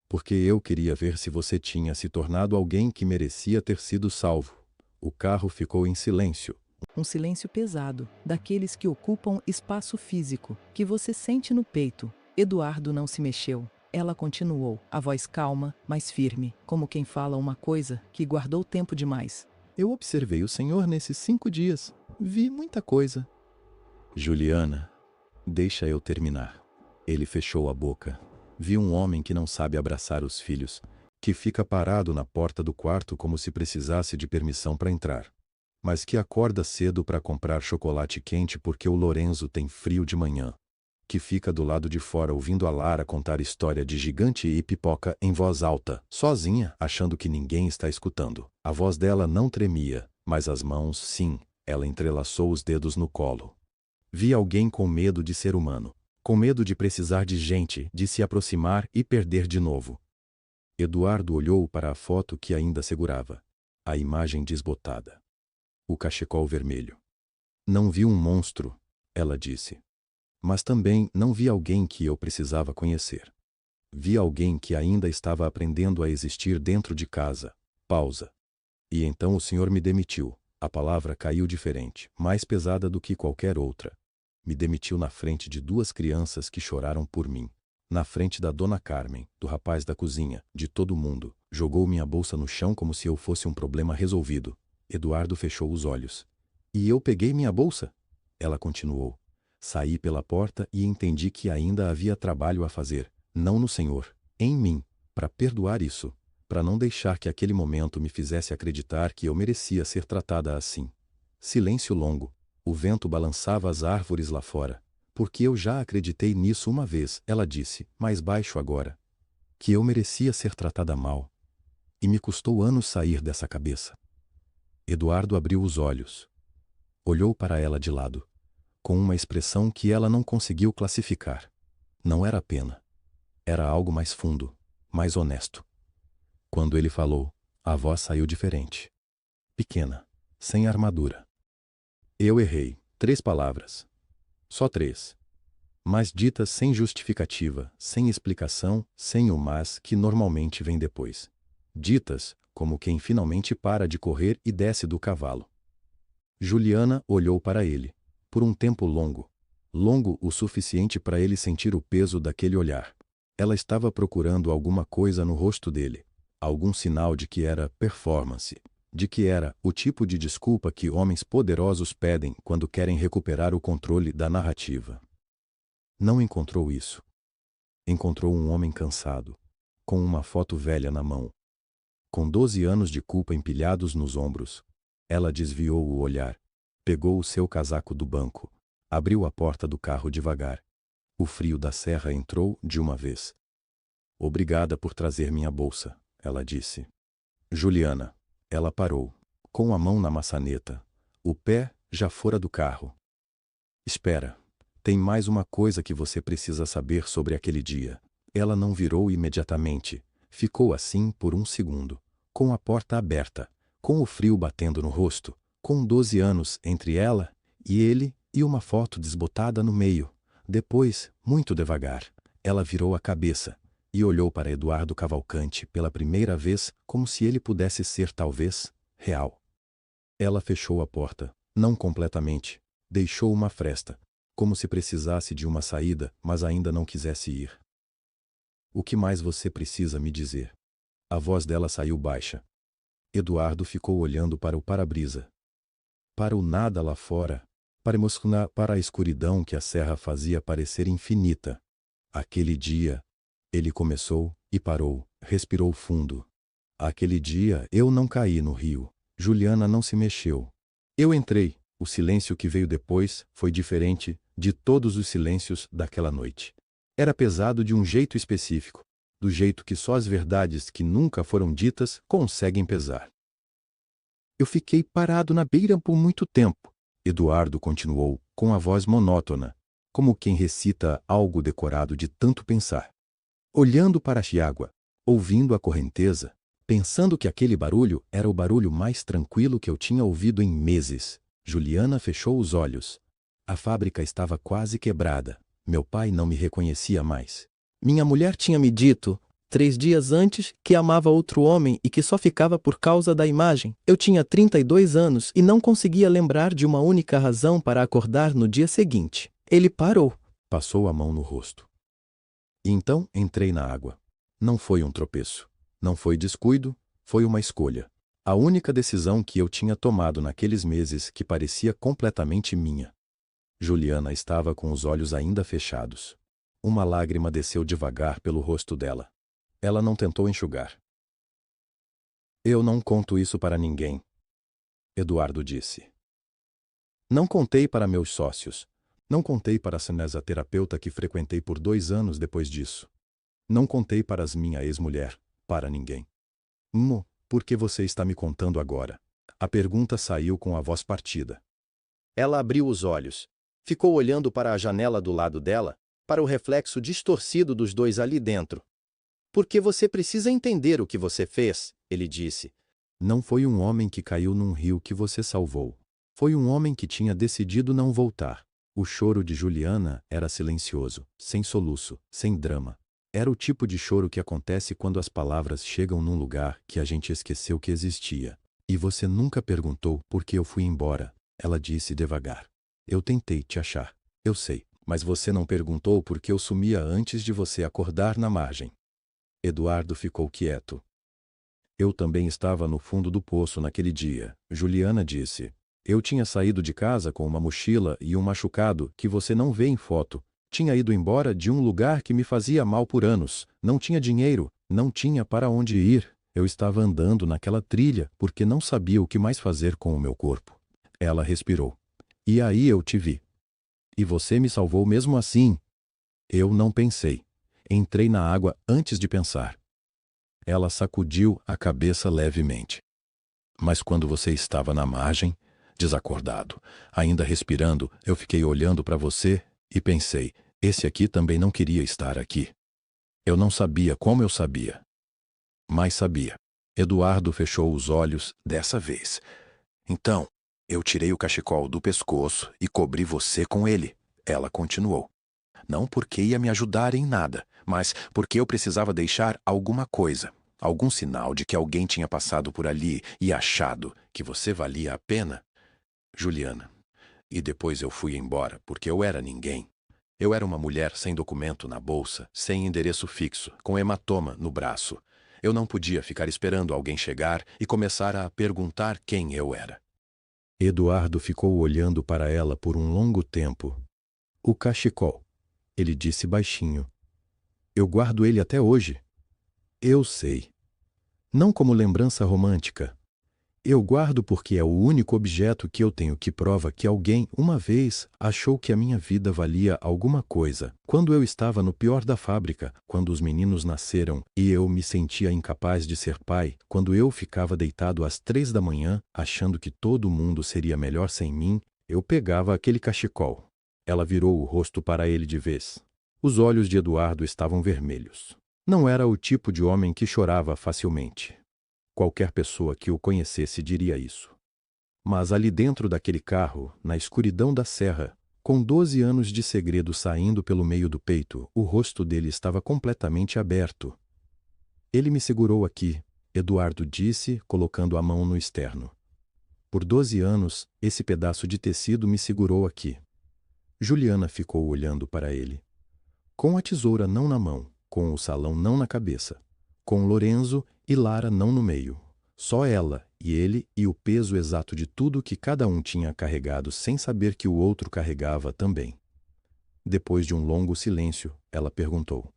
Porque eu queria ver se você tinha se tornado alguém que merecia ter sido salvo. O carro ficou em silêncio. Um silêncio pesado, daqueles que ocupam espaço físico, que você sente no peito. Eduardo não se mexeu. Ela continuou, a voz calma, mas firme, como quem fala uma coisa que guardou tempo demais. Eu observei o Senhor nesses 5 dias. Vi muita coisa. Juliana, deixa eu terminar. Ele fechou a boca. Vi um homem que não sabe abraçar os filhos, que fica parado na porta do quarto como se precisasse de permissão para entrar, mas que acorda cedo para comprar chocolate quente porque o Lorenzo tem frio de manhã, que fica do lado de fora ouvindo a Lara contar história de gigante e pipoca em voz alta, sozinha, achando que ninguém está escutando. A voz dela não tremia, mas as mãos, sim. Ela entrelaçou os dedos no colo. Vi alguém com medo de ser humano, com medo de precisar de gente, de se aproximar e perder de novo. Eduardo olhou para a foto que ainda segurava, a imagem desbotada. O cachecol vermelho. Não vi um monstro, ela disse. Mas também não vi alguém que eu precisava conhecer. Vi alguém que ainda estava aprendendo a existir dentro de casa. Pausa. E então o senhor me demitiu. A palavra caiu diferente, mais pesada do que qualquer outra. Me demitiu na frente de 2 crianças que choraram por mim. Na frente da dona Carmen, do rapaz da cozinha, de todo mundo. Jogou minha bolsa no chão como se eu fosse um problema resolvido. Eduardo fechou os olhos. E eu peguei minha bolsa? Ela continuou. Saí pela porta e entendi que ainda havia trabalho a fazer. Não no Senhor, em mim, para perdoar isso, para não deixar que aquele momento me fizesse acreditar que eu merecia ser tratada assim. Silêncio longo. O vento balançava as árvores lá fora. Porque eu já acreditei nisso uma vez, ela disse, mais baixo agora. Que eu merecia ser tratada mal. E me custou anos sair dessa cabeça. Eduardo abriu os olhos. Olhou para ela de lado, com uma expressão que ela não conseguiu classificar. Não era pena. Era algo mais fundo, mais honesto. Quando ele falou, a voz saiu diferente. Pequena, sem armadura. Eu errei. 3 palavras. Só 3. Mas ditas sem justificativa, sem explicação, sem o mas que normalmente vem depois. Ditas, como quem finalmente para de correr e desce do cavalo. Juliana olhou para ele, por um tempo longo. Longo o suficiente para ele sentir o peso daquele olhar. Ela estava procurando alguma coisa no rosto dele. Algum sinal de que era performance. De que era o tipo de desculpa que homens poderosos pedem quando querem recuperar o controle da narrativa. Não encontrou isso. Encontrou um homem cansado, com uma foto velha na mão. Com 12 anos de culpa empilhados nos ombros. Ela desviou o olhar. Pegou o seu casaco do banco. Abriu a porta do carro devagar. O frio da serra entrou de uma vez. Obrigada por trazer minha bolsa, ela disse. Juliana. Ela parou, com a mão na maçaneta, o pé já fora do carro. Espera, tem mais uma coisa que você precisa saber sobre aquele dia. Ela não virou imediatamente, ficou assim por um segundo, com a porta aberta, com o frio batendo no rosto, com 12 anos entre ela e ele e uma foto desbotada no meio. Depois, muito devagar, ela virou a cabeça e olhou para Eduardo Cavalcante pela primeira vez como se ele pudesse ser talvez real. Ela fechou a porta, não completamente, deixou uma fresta, como se precisasse de uma saída, mas ainda não quisesse ir. O que mais você precisa me dizer? A voz dela saiu baixa. Eduardo ficou olhando para o para-brisa. Para o nada lá fora, para a escuridão que a serra fazia parecer infinita. Aquele dia, ele começou e parou, respirou fundo. Aquele dia eu não caí no rio. Juliana não se mexeu. Eu entrei. O silêncio que veio depois foi diferente de todos os silêncios daquela noite. Era pesado de um jeito específico, do jeito que só as verdades que nunca foram ditas conseguem pesar. Eu fiquei parado na beira por muito tempo, Eduardo continuou, com a voz monótona, como quem recita algo decorado de tanto pensar. Olhando para a água, ouvindo a correnteza, pensando que aquele barulho era o barulho mais tranquilo que eu tinha ouvido em meses. Juliana fechou os olhos. A fábrica estava quase quebrada. Meu pai não me reconhecia mais. Minha mulher tinha me dito, 3 dias antes, que amava outro homem e que só ficava por causa da imagem. Eu tinha 32 anos e não conseguia lembrar de uma única razão para acordar no dia seguinte. Ele parou. Passou a mão no rosto. E então entrei na água. Não foi um tropeço. Não foi descuido, foi uma escolha. A única decisão que eu tinha tomado naqueles meses que parecia completamente minha. Juliana estava com os olhos ainda fechados. Uma lágrima desceu devagar pelo rosto dela. Ela não tentou enxugar. Eu não conto isso para ninguém, Eduardo disse. Não contei para meus sócios. Não contei para a cinesioterapeuta que frequentei por 2 anos depois disso. Não contei para as minha ex-mulher, para ninguém. Por que você está me contando agora? A pergunta saiu com a voz partida. Ela abriu os olhos. Ficou olhando para a janela do lado dela, para o reflexo distorcido dos dois ali dentro. Porque você precisa entender o que você fez, ele disse. Não foi um homem que caiu num rio que você salvou. Foi um homem que tinha decidido não voltar. O choro de Juliana era silencioso, sem soluço, sem drama. Era o tipo de choro que acontece quando as palavras chegam num lugar que a gente esqueceu que existia. E você nunca perguntou por que eu fui embora, ela disse devagar. Eu tentei te achar, eu sei, mas você não perguntou por que eu sumia antes de você acordar na margem. Eduardo ficou quieto. Eu também estava no fundo do poço naquele dia, Juliana disse. Eu tinha saído de casa com uma mochila e um machucado que você não vê em foto. Tinha ido embora de um lugar que me fazia mal por anos. Não tinha dinheiro, não tinha para onde ir. Eu estava andando naquela trilha porque não sabia o que mais fazer com o meu corpo. Ela respirou. E aí eu te vi. E você me salvou mesmo assim. Eu não pensei. Entrei na água antes de pensar. Ela sacudiu a cabeça levemente. Mas quando você estava na margem, desacordado, ainda respirando, eu fiquei olhando para você e pensei, esse aqui também não queria estar aqui. Eu não sabia como eu sabia. Mas sabia. Eduardo fechou os olhos dessa vez. Então, eu tirei o cachecol do pescoço e cobri você com ele. Ela continuou. Não porque ia me ajudar em nada, mas porque eu precisava deixar alguma coisa. Algum sinal de que alguém tinha passado por ali e achado que você valia a pena. Juliana. E depois eu fui embora, porque eu era ninguém. Eu era uma mulher sem documento na bolsa, sem endereço fixo, com hematoma no braço. Eu não podia ficar esperando alguém chegar e começar a perguntar quem eu era. Eduardo ficou olhando para ela por um longo tempo. O cachecol, ele disse baixinho. Eu guardo ele até hoje. Eu sei. Não como lembrança romântica. Eu guardo porque é o único objeto que eu tenho que prova que alguém, uma vez, achou que a minha vida valia alguma coisa. Quando eu estava no pior da fábrica, quando os meninos nasceram e eu me sentia incapaz de ser pai, quando eu ficava deitado às 3 da manhã, achando que todo mundo seria melhor sem mim, eu pegava aquele cachecol. Ela virou o rosto para ele de vez. Os olhos de Eduardo estavam vermelhos. Não era o tipo de homem que chorava facilmente. Qualquer pessoa que o conhecesse diria isso. Mas ali dentro daquele carro, na escuridão da serra, com 12 anos de segredo saindo pelo meio do peito, o rosto dele estava completamente aberto. Ele me segurou aqui, Eduardo disse, colocando a mão no externo. Por 12 anos, esse pedaço de tecido me segurou aqui. Juliana ficou olhando para ele. Com a tesoura não na mão, com o salão não na cabeça, com Lorenzo e Lara não no meio. Só ela e ele e o peso exato de tudo que cada um tinha carregado sem saber que o outro carregava também. Depois de um longo silêncio, ela perguntou.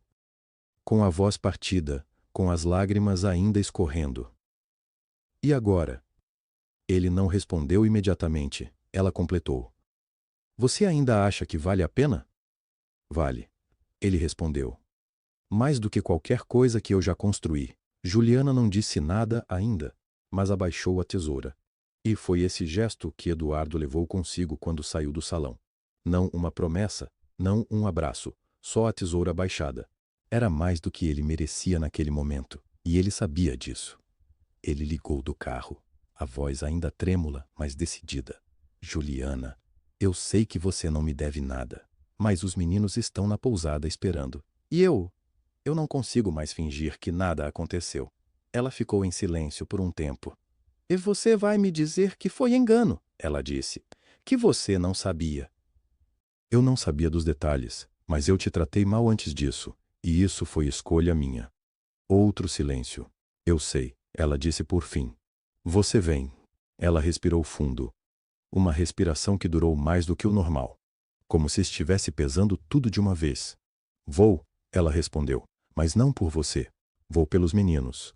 Com a voz partida, com as lágrimas ainda escorrendo. E agora? Ele não respondeu imediatamente. Ela completou. Você ainda acha que vale a pena? Vale. Ele respondeu. Mais do que qualquer coisa que eu já construí. Juliana não disse nada ainda, mas abaixou a tesoura. E foi esse gesto que Eduardo levou consigo quando saiu do salão. Não uma promessa, não um abraço, só a tesoura abaixada. Era mais do que ele merecia naquele momento, e ele sabia disso. Ele ligou do carro, a voz ainda trêmula, mas decidida. Juliana, eu sei que você não me deve nada, mas os meninos estão na pousada esperando. E eu não consigo mais fingir que nada aconteceu. Ela ficou em silêncio por um tempo. E você vai me dizer que foi engano, ela disse. Que você não sabia. Eu não sabia dos detalhes, mas eu te tratei mal antes disso, e isso foi escolha minha. Outro silêncio. Eu sei, ela disse por fim. Você vem. Ela respirou fundo. Uma respiração que durou mais do que o normal. Como se estivesse pesando tudo de uma vez. Vou, ela respondeu. Mas não por você. Vou pelos meninos.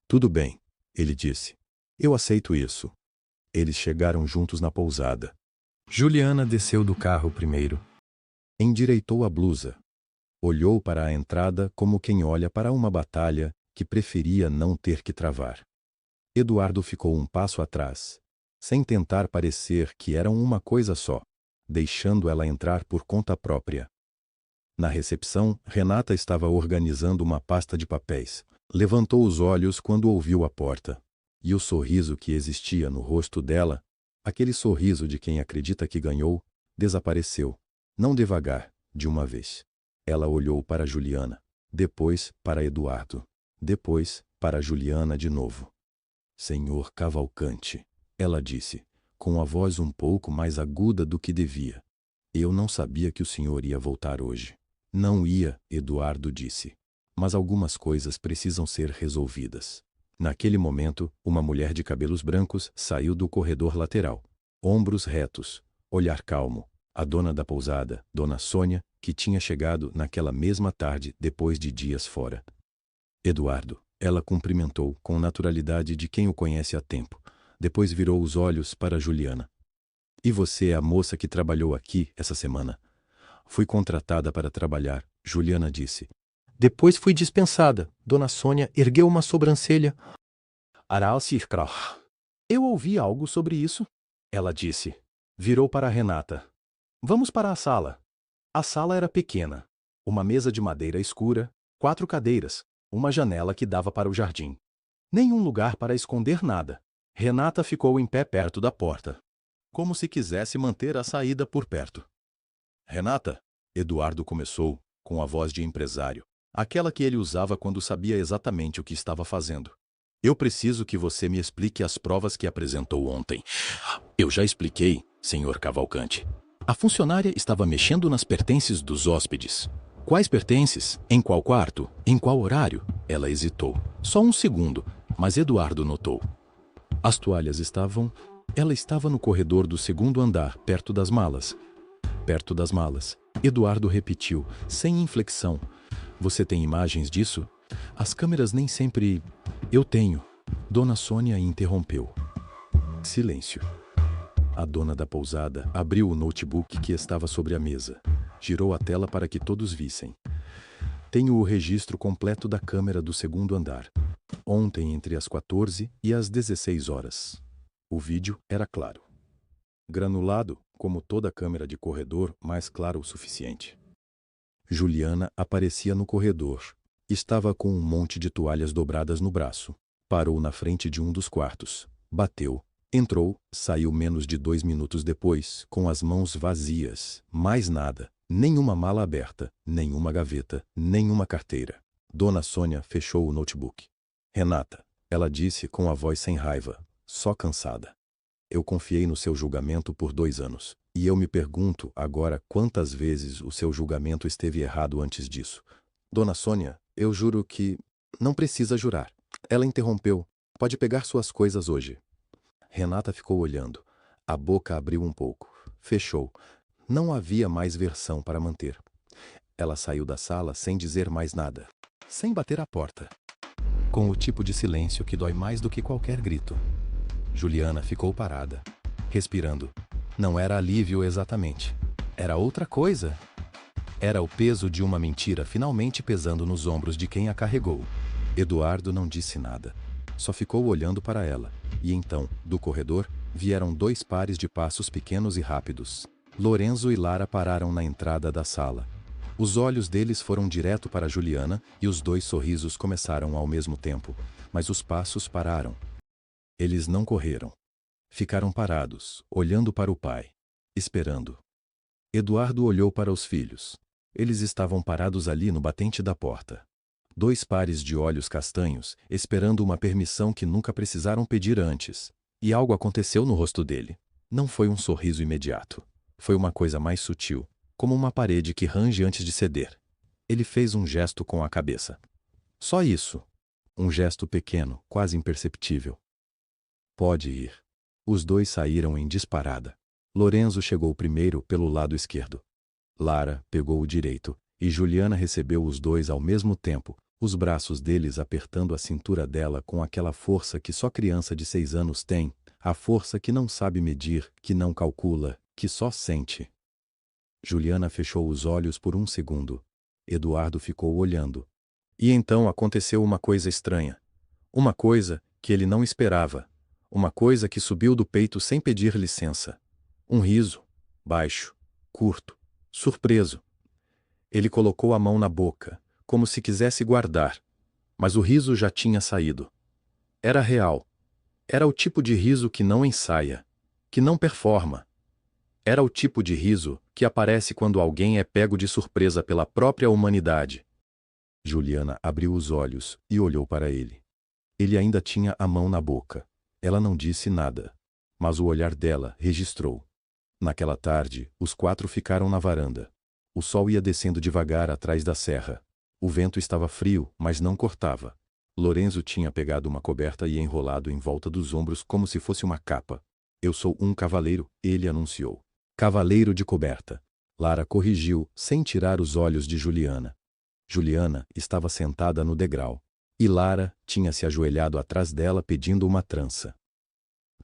Tudo bem, ele disse. Eu aceito isso. Eles chegaram juntos na pousada. Juliana desceu do carro primeiro. Endireitou a blusa. Olhou para a entrada como quem olha para uma batalha que preferia não ter que travar. Eduardo ficou um passo atrás, sem tentar parecer que eram uma coisa só, deixando ela entrar por conta própria. Na recepção, Renata estava organizando uma pasta de papéis. Levantou os olhos quando ouviu a porta. E o sorriso que existia no rosto dela Aquele sorriso de quem acredita que ganhou desapareceu, não devagar, de uma vez. Ela olhou para Juliana, depois para Eduardo, depois para Juliana de novo. Senhor Cavalcante, ela disse, com a voz um pouco mais aguda do que devia. Eu não sabia que o senhor ia voltar hoje. Não ia, Eduardo disse. Mas algumas coisas precisam ser resolvidas. Naquele momento, uma mulher de cabelos brancos saiu do corredor lateral. Ombros retos, olhar calmo. A dona da pousada, Dona Sônia, que tinha chegado naquela mesma tarde depois de dias fora. Eduardo, ela cumprimentou com naturalidade de quem o conhece há tempo. Depois virou os olhos para Juliana. E você é a moça que trabalhou aqui essa semana? Fui contratada para trabalhar, Juliana disse. Depois fui dispensada. Dona Sônia ergueu uma sobrancelha. Eu ouvi algo sobre isso, ela disse. Virou para Renata. Vamos para a sala. A sala era pequena. Uma mesa de madeira escura, 4 cadeiras, uma janela que dava para o jardim. Nenhum lugar para esconder nada. Renata ficou em pé perto da porta, como se quisesse manter a saída por perto. Renata, Eduardo começou, com a voz de empresário, aquela que ele usava quando sabia exatamente o que estava fazendo. Eu preciso que você me explique as provas que apresentou ontem. Eu já expliquei, senhor Cavalcante. A funcionária estava mexendo nas pertences dos hóspedes. Quais pertences? Em qual quarto? Em qual horário? Ela hesitou. Só um segundo, mas Eduardo notou. As toalhas estavam... Ela estava no corredor do segundo andar, perto das malas. Perto das malas. Eduardo repetiu, sem inflexão. Você tem imagens disso? As câmeras nem sempre... Eu tenho. Dona Sônia interrompeu. Silêncio. A dona da pousada abriu o notebook que estava sobre a mesa. Girou a tela para que todos vissem. Tenho o registro completo da câmera do segundo andar. Ontem entre as 14 e as 16 horas. O vídeo era claro. Granulado, como toda câmera de corredor, mas claro o suficiente. Juliana aparecia no corredor. Estava com um monte de toalhas dobradas no braço. Parou na frente de um dos quartos. Bateu. Entrou, saiu menos de 2 minutos depois, com as mãos vazias. Mais nada. Nenhuma mala aberta, nenhuma gaveta, nenhuma carteira. Dona Sônia fechou o notebook. Renata, ela disse com a voz sem raiva, só cansada. Eu confiei no seu julgamento por 2 anos. E eu me pergunto agora quantas vezes o seu julgamento esteve errado antes disso. Dona Sônia, eu juro que... Não precisa jurar. Ela interrompeu. Pode pegar suas coisas hoje. Renata ficou olhando. A boca abriu um pouco. Fechou. Não havia mais versão para manter. Ela saiu da sala sem dizer mais nada. Sem bater a porta. Com o tipo de silêncio que dói mais do que qualquer grito. Juliana ficou parada, respirando. Não era alívio exatamente. Era outra coisa. Era o peso de uma mentira finalmente pesando nos ombros de quem a carregou. Eduardo não disse nada. Só ficou olhando para ela. E então, do corredor, vieram 2 pares de passos pequenos e rápidos. Lorenzo e Lara pararam na entrada da sala. Os olhos deles foram direto para Juliana e os 2 sorrisos começaram ao mesmo tempo. Mas os passos pararam. Eles não correram. Ficaram parados, olhando para o pai, esperando. Eduardo olhou para os filhos. Eles estavam parados ali no batente da porta. 2 pares de olhos castanhos, esperando uma permissão que nunca precisaram pedir antes. E algo aconteceu no rosto dele. Não foi um sorriso imediato. Foi uma coisa mais sutil, como uma parede que range antes de ceder. Ele fez um gesto com a cabeça. Só isso. Um gesto pequeno, quase imperceptível. Pode ir. Os 2 saíram em disparada. Lorenzo chegou primeiro pelo lado esquerdo. Lara pegou o direito, e Juliana recebeu os 2 ao mesmo tempo, os braços deles apertando a cintura dela com aquela força que só criança de 6 anos tem, a força que não sabe medir, que não calcula, que só sente. Juliana fechou os olhos por um segundo. Eduardo ficou olhando. E então aconteceu uma coisa estranha. Uma coisa que ele não esperava. Uma coisa que subiu do peito sem pedir licença. Um riso, baixo, curto, surpreso. Ele colocou a mão na boca, como se quisesse guardar, mas o riso já tinha saído. Era real. Era o tipo de riso que não ensaia. que não performa. Era o tipo de riso que aparece quando alguém é pego de surpresa pela própria humanidade. Juliana abriu os olhos e olhou para ele. Ele ainda tinha a mão na boca. Ela não disse nada, mas o olhar dela registrou. Naquela tarde, os quatro ficaram na varanda. O sol ia descendo devagar atrás da serra. O vento estava frio, mas não cortava. Lorenzo tinha pegado uma coberta e enrolado em volta dos ombros como se fosse uma capa. Eu sou um cavaleiro, ele anunciou. Cavaleiro de coberta. Lara corrigiu, sem tirar os olhos de Juliana. Juliana estava sentada no degrau. E Lara tinha se ajoelhado atrás dela pedindo uma trança.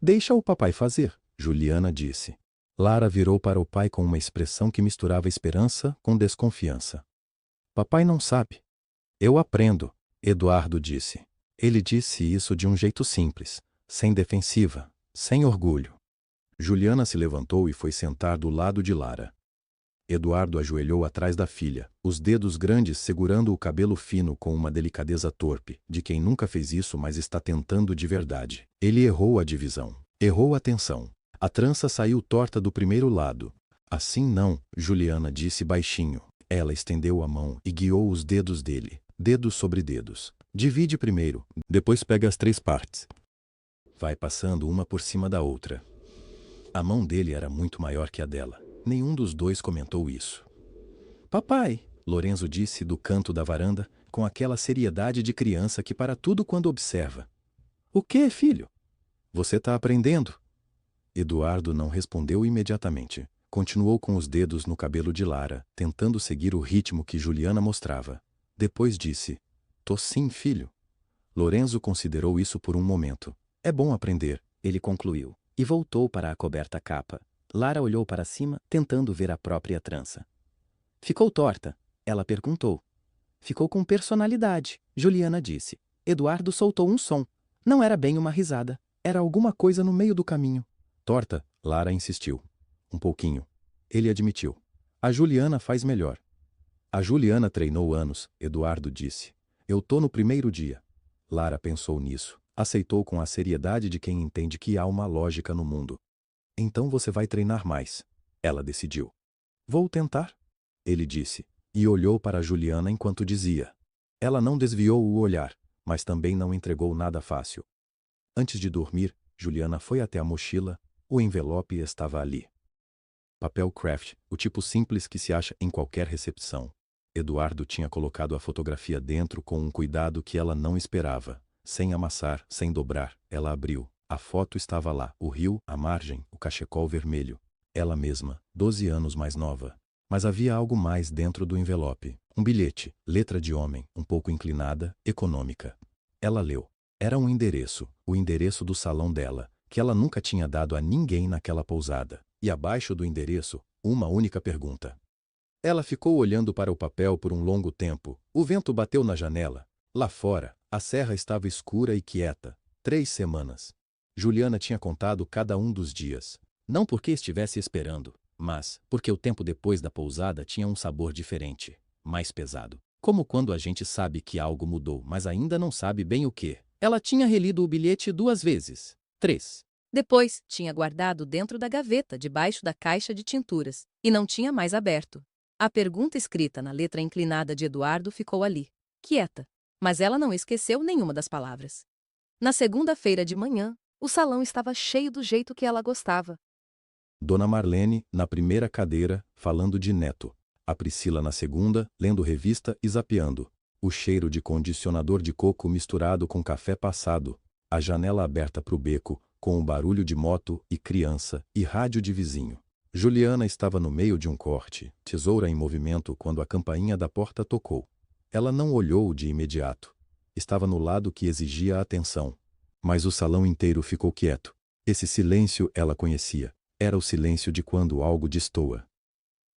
Deixa o papai fazer, Juliana disse. Lara virou para o pai com uma expressão que misturava esperança com desconfiança. Papai não sabe. Eu aprendo, Eduardo disse. Ele disse isso de um jeito simples, sem defensiva, sem orgulho. Juliana se levantou e foi sentar do lado de Lara. Eduardo ajoelhou atrás da filha, os dedos grandes segurando o cabelo fino com uma delicadeza torpe, de quem nunca fez isso mas está tentando de verdade. Ele errou a divisão, errou a tensão. A trança saiu torta do primeiro lado. Assim não, Juliana disse baixinho. Ela estendeu a mão e guiou os dedos dele, dedos sobre dedos. Divide primeiro, depois pega as 3 partes. Vai passando uma por cima da outra. A mão dele era muito maior que a dela. Nenhum dos dois comentou isso. Papai, Lorenzo disse do canto da varanda, com aquela seriedade de criança que para tudo quando observa. O que, filho? Você está aprendendo? Eduardo não respondeu imediatamente. Continuou com os dedos no cabelo de Lara, tentando seguir o ritmo que Juliana mostrava. Depois disse, tô sim, filho. Lorenzo considerou isso por um momento. É bom aprender, ele concluiu, e voltou para a coberta capa. Lara olhou para cima, tentando ver a própria trança. Ficou torta? Ela perguntou. Ficou com personalidade, Juliana disse. Eduardo soltou um som. Não era bem uma risada. Era alguma coisa no meio do caminho. Torta, Lara insistiu. Um pouquinho. Ele admitiu. A Juliana faz melhor. A Juliana treinou anos, Eduardo disse. Eu tô no primeiro dia. Lara pensou nisso. Aceitou com a seriedade de quem entende que há uma lógica no mundo. Então você vai treinar mais. Ela decidiu. Vou tentar, ele disse, e olhou para Juliana enquanto dizia. Ela não desviou o olhar, mas também não entregou nada fácil. Antes de dormir, Juliana foi até a mochila. O envelope estava ali. Papel craft, o tipo simples que se acha em qualquer recepção. Eduardo tinha colocado a fotografia dentro com um cuidado que ela não esperava. Sem amassar, sem dobrar, ela abriu. A foto estava lá, o rio, a margem, o cachecol vermelho. Ela mesma, 12 anos mais nova. Mas havia algo mais dentro do envelope. Um bilhete, letra de homem, um pouco inclinada, econômica. Ela leu. Era um endereço, o endereço do salão dela, que ela nunca tinha dado a ninguém naquela pousada. E abaixo do endereço, uma única pergunta. Ela ficou olhando para o papel por um longo tempo. O vento bateu na janela. Lá fora, a serra estava escura e quieta. 3 semanas. Juliana tinha contado cada um dos dias. Não porque estivesse esperando, mas porque o tempo depois da pousada tinha um sabor diferente, mais pesado. Como quando a gente sabe que algo mudou, mas ainda não sabe bem o que. Ela tinha relido o bilhete 2 vezes. 3. Depois, tinha guardado dentro da gaveta, debaixo da caixa de tinturas, e não tinha mais aberto. A pergunta escrita na letra inclinada de Eduardo ficou ali, quieta, mas ela não esqueceu nenhuma das palavras. Na segunda-feira de manhã, o salão estava cheio do jeito que ela gostava. Dona Marlene, na primeira cadeira, falando de neto. A Priscila na segunda, lendo revista e zapeando. O cheiro de condicionador de coco misturado com café passado. A janela aberta para o beco, com o barulho de moto e criança e rádio de vizinho. Juliana estava no meio de um corte, tesoura em movimento quando a campainha da porta tocou. Ela não olhou de imediato. Estava no lado que exigia atenção. Mas o salão inteiro ficou quieto. Esse silêncio ela conhecia. Era o silêncio de quando algo destoa.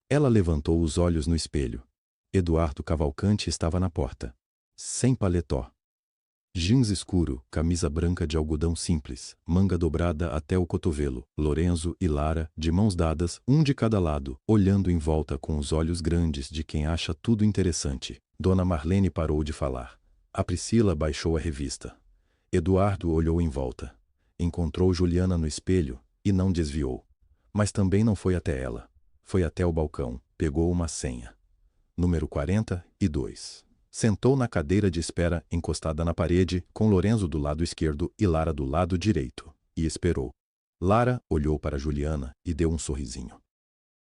Ela levantou os olhos no espelho. Eduardo Cavalcante estava na porta. Sem paletó. Jeans escuro, camisa branca de algodão simples, manga dobrada até o cotovelo. Lorenzo e Lara, de mãos dadas, um de cada lado, olhando em volta com os olhos grandes de quem acha tudo interessante. Dona Marlene parou de falar. A Priscila baixou a revista. Eduardo olhou em volta. Encontrou Juliana no espelho e não desviou. Mas também não foi até ela. Foi até o balcão, pegou uma senha. Número 42. Sentou na cadeira de espera encostada na parede, com Lorenzo do lado esquerdo e Lara do lado direito, e esperou. Lara olhou para Juliana e deu um sorrisinho.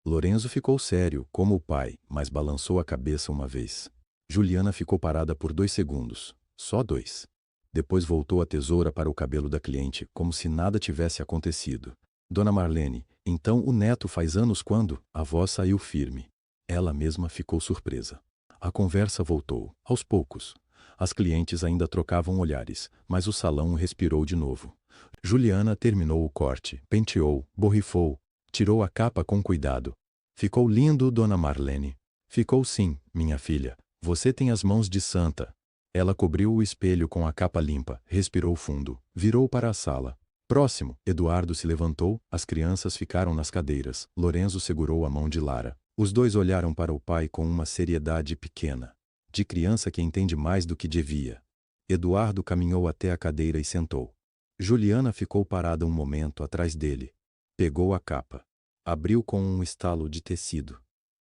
Lorenzo ficou sério, como o pai, mas balançou a cabeça uma vez. Juliana ficou parada por 2 segundos, só 2. Depois voltou a tesoura para o cabelo da cliente, como se nada tivesse acontecido. Dona Marlene, então o neto faz anos quando? A voz saiu firme. Ela mesma ficou surpresa. A conversa voltou, aos poucos. As clientes ainda trocavam olhares, mas o salão respirou de novo. Juliana terminou o corte, penteou, borrifou, tirou a capa com cuidado. Ficou lindo, Dona Marlene. Ficou sim, minha filha. Você tem as mãos de santa. Ela cobriu o espelho com a capa limpa, respirou fundo, virou para a sala. Próximo, Eduardo se levantou, as crianças ficaram nas cadeiras, Lorenzo segurou a mão de Lara. Os dois olharam para o pai com uma seriedade pequena, de criança que entende mais do que devia. Eduardo caminhou até a cadeira e sentou. Juliana ficou parada um momento atrás dele. Pegou a capa. Abriu com um estalo de tecido.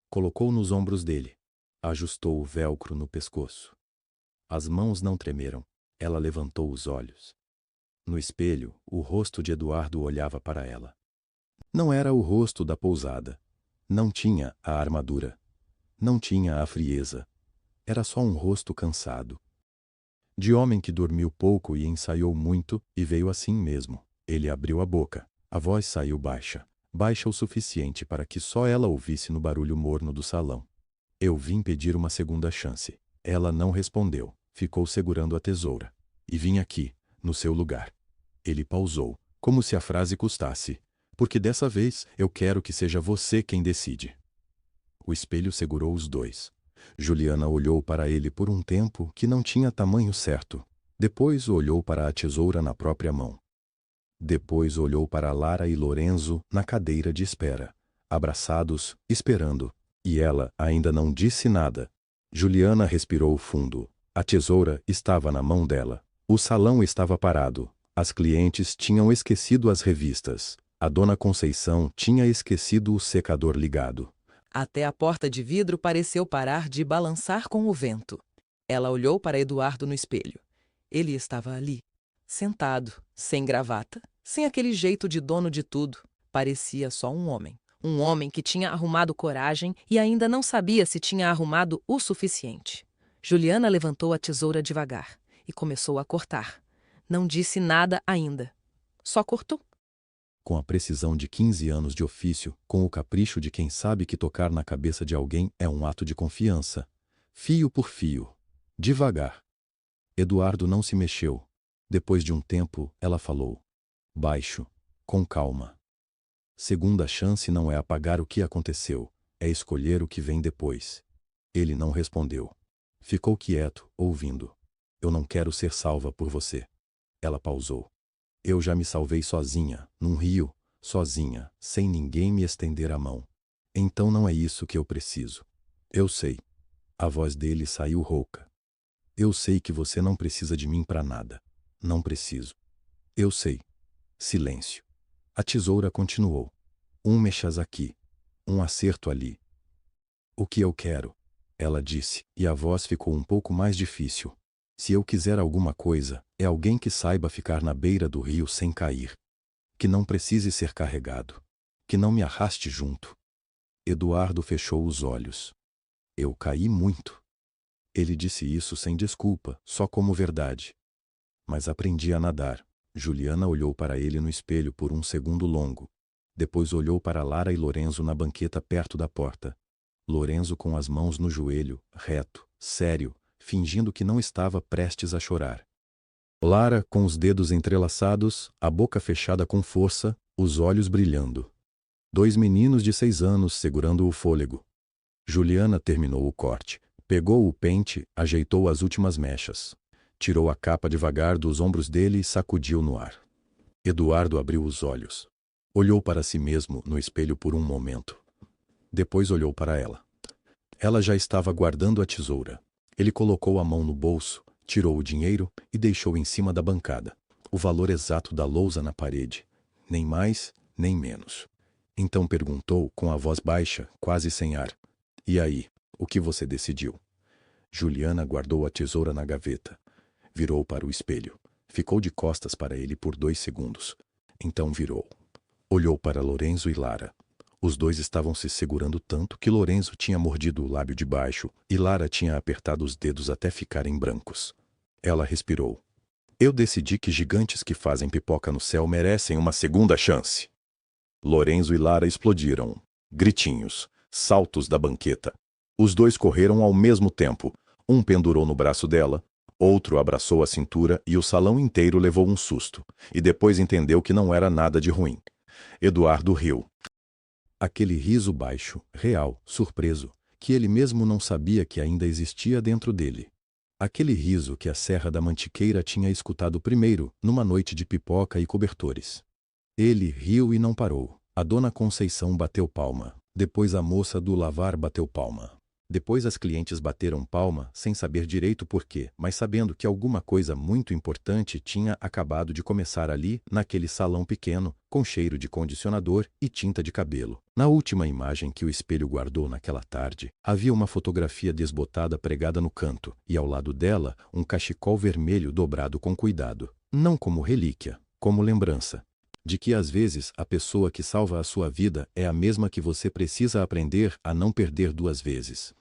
Colocou nos ombros dele. Ajustou o velcro no pescoço. As mãos não tremeram. Ela levantou os olhos. No espelho, o rosto de Eduardo olhava para ela. Não era o rosto da pousada. Não tinha a armadura. Não tinha a frieza. Era só um rosto cansado. De homem que dormiu pouco e ensaiou muito, e veio assim mesmo. Ele abriu a boca. A voz saiu baixa. Baixa o suficiente para que só ela ouvisse no barulho morno do salão. Eu vim pedir uma segunda chance. Ela não respondeu. Ficou segurando a tesoura. E vim aqui, no seu lugar. Ele pausou, como se a frase custasse. Porque dessa vez eu quero que seja você quem decide. O espelho segurou os dois. Juliana olhou para ele por um tempo que não tinha tamanho certo. Depois olhou para a tesoura na própria mão. Depois olhou para Lara e Lorenzo na cadeira de espera, abraçados, esperando. E ela ainda não disse nada. Juliana respirou fundo. A tesoura estava na mão dela. O salão estava parado. As clientes tinham esquecido as revistas. A dona Conceição tinha esquecido o secador ligado. Até a porta de vidro pareceu parar de balançar com o vento. Ela olhou para Eduardo no espelho. Ele estava ali, sentado, sem gravata, sem aquele jeito de dono de tudo. Parecia só um homem. Um homem que tinha arrumado coragem e ainda não sabia se tinha arrumado o suficiente. Juliana levantou a tesoura devagar e começou a cortar. Não disse nada ainda. Só cortou. Com a precisão de 15 anos de ofício, com o capricho de quem sabe que tocar na cabeça de alguém é um ato de confiança. Fio por fio. Devagar. Eduardo não se mexeu. Depois de um tempo, ela falou. Baixo. Com calma. Segunda chance não é apagar o que aconteceu, é escolher o que vem depois. Ele não respondeu. Ficou quieto, ouvindo. Eu não quero ser salva por você. Ela pausou. Eu já me salvei sozinha, num rio, sozinha, sem ninguém me estender a mão. Então não é isso que eu preciso. Eu sei. A voz dele saiu rouca. Eu sei que você não precisa de mim para nada. Não preciso. Eu sei. Silêncio. A tesoura continuou. Um mechas aqui. Um acerto ali. O que eu quero? Ela disse, e a voz ficou um pouco mais difícil. Se eu quiser alguma coisa, é alguém que saiba ficar na beira do rio sem cair. Que não precise ser carregado. Que não me arraste junto. Eduardo fechou os olhos. Eu caí muito. Ele disse isso sem desculpa, só como verdade. Mas aprendi a nadar. Juliana olhou para ele no espelho por um segundo longo. Depois olhou para Lara e Lorenzo na banqueta perto da porta. Lorenzo com as mãos no joelho, reto, sério, fingindo que não estava prestes a chorar. Lara com os dedos entrelaçados, a boca fechada com força, os olhos brilhando. 2 meninos de 6 anos segurando o fôlego. Juliana terminou o corte. Pegou o pente, ajeitou as últimas mechas. Tirou a capa devagar dos ombros dele e sacudiu no ar. Eduardo abriu os olhos. Olhou para si mesmo no espelho por um momento. Depois olhou para ela. Ela já estava guardando a tesoura. Ele colocou a mão no bolso, tirou o dinheiro e deixou em cima da bancada. O valor exato da lousa na parede. Nem mais, nem menos. Então perguntou com a voz baixa, quase sem ar: "E aí, o que você decidiu?" Juliana guardou a tesoura na gaveta. Virou para o espelho. Ficou de costas para ele por 2 segundos. Então virou. Olhou para Lorenzo e Lara. Os dois estavam se segurando tanto que Lorenzo tinha mordido o lábio de baixo e Lara tinha apertado os dedos até ficarem brancos. Ela respirou. "Eu decidi que gigantes que fazem pipoca no céu merecem uma segunda chance." Lorenzo e Lara explodiram. Gritinhos, saltos da banqueta. Os dois correram ao mesmo tempo. Um pendurou no braço dela, outro abraçou a cintura e o salão inteiro levou um susto. E depois entendeu que não era nada de ruim. Eduardo riu. Aquele riso baixo, real, surpreso, que ele mesmo não sabia que ainda existia dentro dele. Aquele riso que a Serra da Mantiqueira tinha escutado primeiro, numa noite de pipoca e cobertores. Ele riu e não parou. A dona Conceição bateu palma. Depois a moça do lavar bateu palma. Depois as clientes bateram palma, sem saber direito por quê, mas sabendo que alguma coisa muito importante tinha acabado de começar ali, naquele salão pequeno, com cheiro de condicionador e tinta de cabelo. Na última imagem que o espelho guardou naquela tarde, havia uma fotografia desbotada pregada no canto, e ao lado dela, um cachecol vermelho dobrado com cuidado. Não como relíquia, como lembrança de que às vezes a pessoa que salva a sua vida é a mesma que você precisa aprender a não perder 2 vezes.